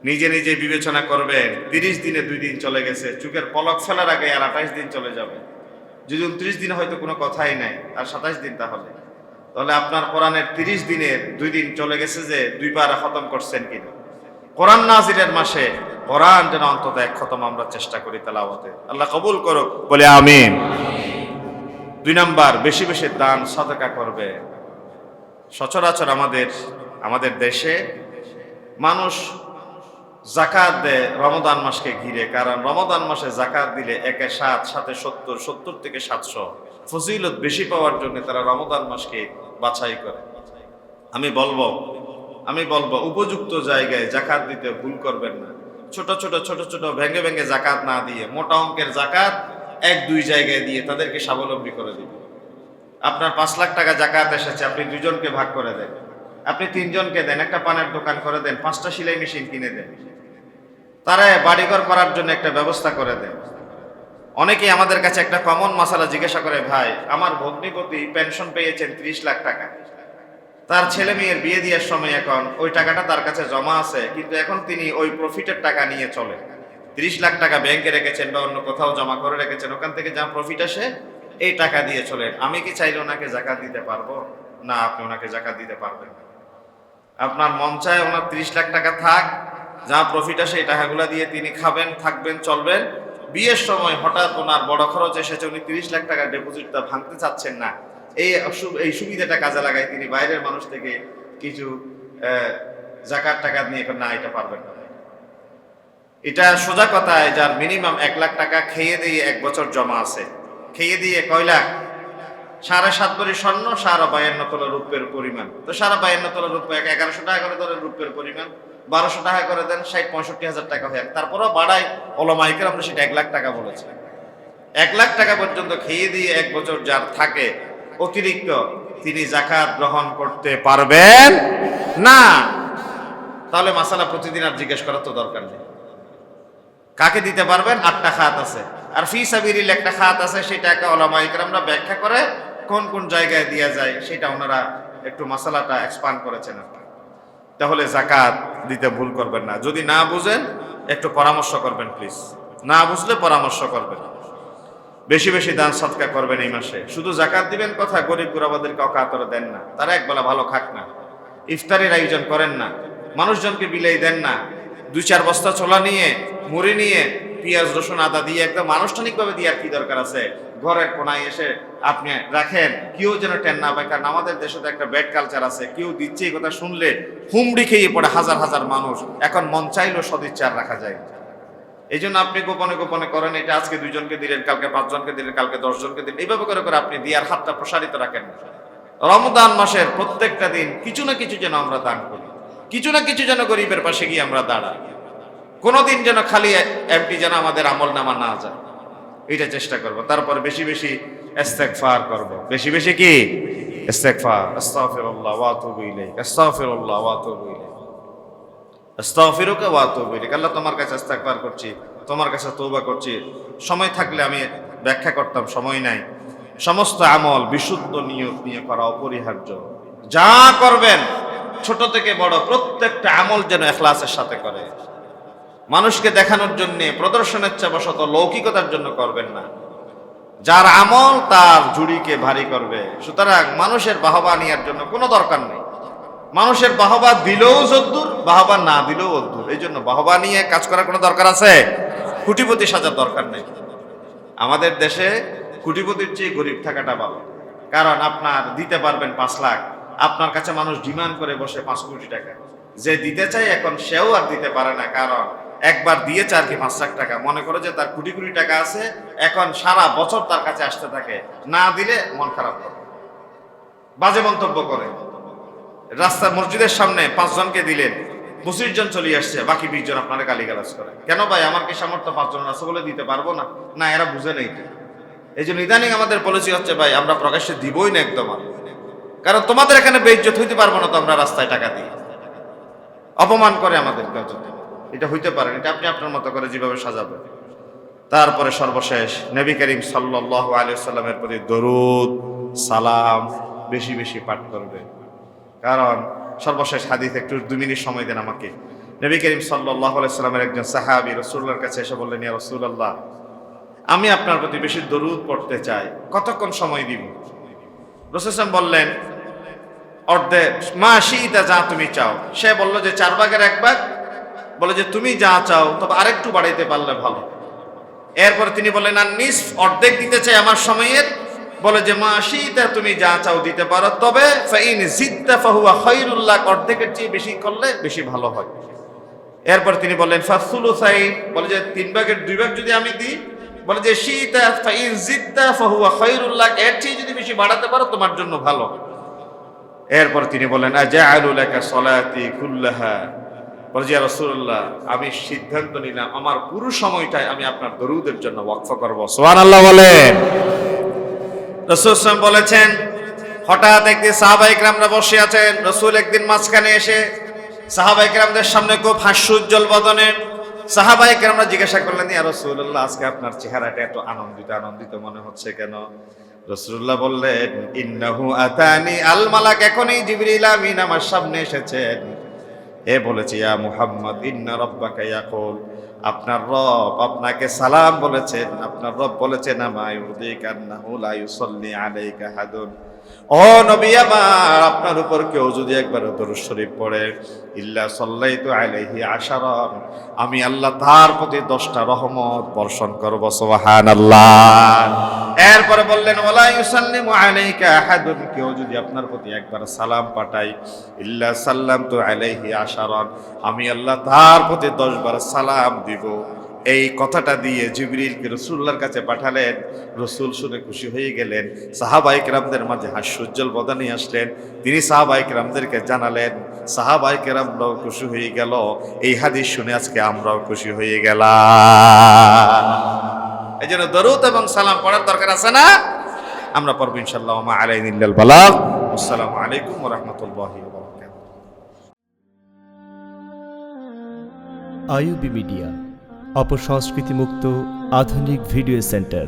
নিজে নিজে বিবেচনা করবেন। 30 দিনে 2 দিন চলে গেছে, চোখের পলক ফেলার আগে আর 28 দিন চলে যাবে। যদি 29 দিন হয়তো কোনো কথাই নাই, আর 27 দিন, তাহলে আপনার কোরআনের 30 দিনের 2 দিন চলে গেছে যে 2 পারা খতম করছেন কিনা। কোরআন নাজিলের মাসে কোরআন যেন অন্তত 1 খতম আমরা চেষ্টা করি তেলাওয়াতে। আল্লাহ কবুল করুক, বলে আমিন। 2 নাম্বার, বেশি বেশি দান সাদাকা করবে। সচরাচর আমাদের দেশে মানুষ যাকাত দেয় রমজান মাসকে ঘিরে, কারণ রমজান মাসে যাকাত দিলে 1/7, 7/70, 70 থেকে 700 ফজিলত বেশি পাওয়ার জন্য তারা রমজান মাসকে বাছাই করে। আমি বলবো উপযুক্ত জায়গায় যাকাত দিতে ভুল করবেন না। ছোট ছোট ভেঙে ভেঙে যাকাত না দিয়ে মোটা অঙ্কের যাকাত 1-2 জায়গায় দিয়ে তাদেরকে স্বাবলম্বী করে দিবেন। আপনার 5 লাখ টাকা যাকাত এসেছে, আপনি 2 জনকে ভাগ করে দেন, আপনি 3 জনকে দেন, একটা পানের দোকান করে দেন, 5টা সেলাই মেশিন কিনে দেন, তারা বাড়িঘর করার জন্য একটা ব্যবস্থা করে দেন। অনেকেই আমাদের কাছে একটা কমন মাসালা জিজ্ঞাসা করে, ভাই আমার ভগ্নিপতি পেনশন পেয়েছেন 30 লাখ টাকা, তার ছেলে মেয়ের বিয়ে দেওয়ার সময় এখন ওই টাকাটা তার কাছে জমা আছে, কিন্তু এখন তিনি ওই প্রফিটের টাকা নিয়ে চলে। 30 লাখ টাকা ব্যাংকে রেখেছেন বা অন্য কোথাও জমা করে রেখেছেন, ওখান থেকে যা প্রফিট আসে এই টাকা দিয়ে চলেন। আমি কি চাইলে ওনাকে যাকাত দিতে পারবো? না, আপনি ওনাকে যাকাত দিতে পারবেন না। আপনার মন চায় ওনার 30 লাখ টাকা থাক, যা প্রফিট আসে এই টাকাগুলো দিয়ে তিনি খাবেন, থাকবেন, চলবেন। বিয়ের সময় হঠাৎ ওনার বড় খরচ এসেছে, উনি 30 লাখ টাকা ডিপোজিটটা ভাঙতে চাচ্ছেন না, এই সুবিধাটা কাজে লাগায় তিনি বাইরের মানুষ থেকে কিছু যাকাত টাকা নিয়ে না, এটা পারবেন না। এটা সোজা কথায় যার মিনিমাম 1 লাখ টাকা খেয়ে দিয়ে 1 বছর জমা আছে, খেয়ে দিয়ে কয় লাখ? 7.5 ভরি স্বর্ণ, 52 তোলা রূপের পরিমাণ। তো 52 তোলা রূপ 1100 টাকা করে ধরে রূপের পরিমাণ, 1200 টাকা করে দেন, 60-65 হাজার টাকা হয়। তারপরও বাড়াই ওলামায়ে কেরাম আমরা সেটা 1 লাখ টাকা বলেছি। 1 লাখ টাকা পর্যন্ত খেয়ে দিয়ে 1 বছর যার থাকে অতিরিক্ত, তিনি যাকাত গ্রহণ করতে পারবেন না। তাহলে মাসালা প্রতিদিন আর জিজ্ঞেস করার তো দরকার নেই। কাকে দিতে পারবেন? 8টা খাত আছে, আর ফি সাবিলিল্লাহ একটা খাত আছে। সেটা একটা ওলামায়ে কেরামরা ব্যাখ্যা করে কোন কোন জায়গায় দেয়া যায়, সেটা ওনারা একটু মাসালাটা এক্সপান্ড করেছেন। তাহলে যাকাত দিতে ভুল করবেন না। যদি না বুঝেন একটু পরামর্শ করবেন প্লিজ, না বুঝলে পরামর্শ করবেন। বেশি বেশি দান সদকা করবেন এই মাসে। শুধু যাকাত দিবেন কথা, গরিব গুরাবাদেরকে অকাতরে দেন না, তারা একবেলা ভালো খাক না। ইফতারের আয়োজন করেন না, মানুষজনকে বিলাই দেন না। 2-4 বস্তা ছোলা নিয়ে, মুড়ি নিয়ে, পেঁয়াজ রসুন আদা দিয়ে একদম আনুষ্ঠানিকভাবে দিয়ে আর কি দরকার আছে? ঘরের কোনায় এসে আপনি রাখেন, কেউ যেন টেন না পায়। কারণ আমাদের দেশে তো একটা ব্যাড কালচার আছে, কেউ দিচ্ছে এই কথা শুনলে হুমড়ি খেয়ে পড়ে হাজার হাজার মানুষ। এখন মন চাইলেও সদিচ্ছা আর রাখা যায়। এই জন্য আপনি গোপনে গোপনে করেন। এটা আজকে 2 জনকে দিলেন, কালকে 5 জনকে দিলেন, কালকে 10 জনকে দিলেন, এইভাবে করে করে আপনি দিয়ার হাতটা প্রসারিত রাখেন। রমজান মাসের প্রত্যেকটা দিন কিছু না কিছু যেন আমরা দান করি, কিছু না কিছু যেন গরিবের পাশে গিয়ে আমরা দাঁড়াই। কোনোদিন যেন খালি এমপি যেন আমাদের আমল নামা না যায়, এটা চেষ্টা করব। তারপর বেশি বেশি ইস্তেগফার করব। বেশি বেশি কি? ইস্তেগফার। আস্তাগফিরুল্লাহ ওয়া আতুবু ইলাইহি, আস্তাগফিরুল্লাহ ওয়া আতুবু ইলাইহি, আস্তাগফিরুকা ওয়া আতুবু ইলাইক। আল্লাহ তোমার কাছে ইস্তেগফার করছি, তোমার কাছে তওবা করছি। সময় থাকলে আমি ব্যাখ্যা করতাম, সময় নাই। সমস্ত আমল বিশুদ্ধ নিয়ত নিয়ে করা অপরিহার্য। যা করবেন ছোট থেকে বড় প্রত্যেকটা আমল যেন ইখলাসের সাথে করে। মানুষকে দেখানোর জন্য, প্রদর্শনের চেষ্টা, লৌকিকতার জন্য করবেন না। যার আমল তার ঝুড়িকে ভারী করবে। সুতরাং মানুষের বাহবা নেওয়ার জন্য কোনো দরকার নেই। মানুষের বাহবা দিলেও যদ্দুর, বাহবা না দিলেও অদ্দুর। এই জন্য বাহবা নিয়ে কাজ করার কোনো দরকার আছে? কোটিপতি সাজার দরকার নেই। আমাদের দেশে কোটিপতির চেয়ে গরিব থাকাটা ভালো। কারণ আপনার দিতে পারবেন 5 লাখ, আপনার কাছে মানুষ ডিমান্ড করে বসে 5 কোটি টাকা। যে দিতে চায় এখন সেও আর দিতে পারে না, কারণ একবার দিয়েছে আর কি 5 লাখ টাকা। মনে করে যে তার কোটি কোটি টাকা আছে, এখন সারা বছর তার কাছে আসতে থাকে। না দিলে মন খারাপ করে, বাজে মন্তব্য করে। রাস্তার মসজিদের সামনে 5 জনকে দিলেন, 25 জন চলে আসছে, বাকি 20 জন আপনারা গালিগালাজ করে। কেন ভাই? আমার কি সামর্থ্য 5 জন আছে বলে দিতে পারবো না? না, এরা বুঝে নেই। এই জন্য ইদানিং আমাদের পলিসি হচ্ছে ভাই আমরা প্রকাশ্যে দিবই না একদম। কারণ তোমাদের এখানে বেইজ্জত হইতে পারবো না তো আমরা রাস্তায় টাকা দিই। অপমান করে আমাদেরকে, এটা হইতে পারে। এটা আপনি আপনার মতো করে যেভাবে সাজাবেন। তারপরে সর্বশেষ নবী করিম সাল্লাল্লাহু আলাইহি ওয়াসাল্লামের প্রতি দরুদ সালাম বেশি বেশি পাঠ করবে। কারণ সর্বশেষ হাদিস, একটু 2 মিনিট সময় দেন আমাকে। নবী করিম সাল্লাল্লাহু আলাইহি ওয়াসাল্লামের একজন সাহাবী রাসূলুল্লাহর কাছে এসে বললেন, ইয়া রাসূলুল্লাহ, আমি আপনার প্রতি বেশি দরুদ পড়তে চাই, কতক্ষণ সময় দিব? রাসূল বললেন, অর্ধেক, মা শিইতা, যা তুমি চাও। সে বলল যে 4 ভাগের 1 ভাগ। বলে যে তুমি যা চাও, তবে আরেকটু বাড়াইতে পারলে ভালো। এরপরে তিনি বললেন, আর নিসফ, অর্ধেক দিতে চাই আমার সময়ের। বলে যে মা শিইতা, তুমি যা চাও দিতে পারো, তবে ফাইন জিদতা ফাহুয়া খায়রুল লাক, অর্ধেকের চেয়ে বেশি করলে বেশি ভালো হয়। এরপর তিনি বললেন ফাসুলুসাইন, বলে যে 3 ভাগের 2 ভাগ যদি আমি দিই। বলে যে শিইতা ফাইন জিদতা ফাহুয়া খায়রুল লাক, এর চেয়ে যদি বেশি বাড়াতে পারো তোমার জন্য ভালো। এরপর তিনি বললেন, আজআলু লাকা সালাতি কুল্লাহা, বলে যে ইয়া রাসূলুল্লাহ, আমি সিদ্ধান্ত নিলাম আমার পুরো সময়টাই আমি আপনার দরুদের জন্য ওয়াকফ করব। সুবহানাল্লাহ বলেন। রাসূল সাল্লাল্লাহু বলেছেন, হঠাৎ একদিন সাহাবায়ে কেরামরা বসে আছেন। রাসূল একদিন মাঝখানে এসে সাহাবায়ে কেরামদের সামনে খুব হাস্যোজ্জ্বল বদনে সাহাবায়ে কেরামরা জিজ্ঞাসা করলেন, ইয়া রাসূলুল্লাহ, আজকে আপনার চেহারাটা এত আনন্দিত আনন্দিত মনে হচ্ছে কেন? রাসূলুল্লাহ বললেন, ইন্নাহু আতানি আল মালাক, এখনই জিবরিল আমিন আমার সামনে এসেছেন। এ বলেছে, ইয়া মুহাম্মদ, ইন্না রাব্বাকা ইয়াকুল, আপনার রব আপনাকে সালাম বলেছেন। আপনার রব বলেছেন, আমা ইউদিকা আন্নাহু লা ইউসাল্লি আলাইকা হাদুন, ও নবী আমার, আপনার উপর কেউ যদি একবার দরুদ শরীফ পড়ে, ইল্লা সাল্লাইতু আলাইহি আশারান, আমি আল্লাহ তার প্রতি 10টা রহমত বর্ষণ করব। সুবহানাল্লাহ। এরপরে বললেন ওয়ালা ইউসাল্লিমু আলাইকা আহাদুন, কেউ যদি আপনার প্রতি একবার সালাম পাঠায় ইল্লা সাল্লামতু আলাইহি আশারান, আমি আল্লাহ তার প্রতি 10 বার সালাম দিব। এই কথাটা দিয়ে জিবরিলকে রাসূলুল্লাহর কাছে পাঠালেন। রাসূল শুনে খুশি হয়ে গেলেন। সাহাবায়ে কেরামদের মাঝে হাস্যোজ্জ্বল বদনে আসলেন। তিনি সাহাবায়ে কেরামদেরকে জানালেন। সাহাবায়ে কেরামরাও খুশি হয়ে গেল। এই হাদিস শুনে আজকে আমরাও খুশি হয়ে গেলাম। এই জন্য দরুদ এবং সালাম পড়ার দরকার আছে না? আমরা পড়ব ইনশাআল্লাহ। মা আলাইনা ইল্লাল বালাগ। আসসালামু আলাইকুম ওয়া রাহমাতুল্লাহি ওয়া বারাকাতুহু। আইইউবি মিডিয়া, অপসংস্কৃতি মুক্ত আধুনিক ভিডিও সেন্টার।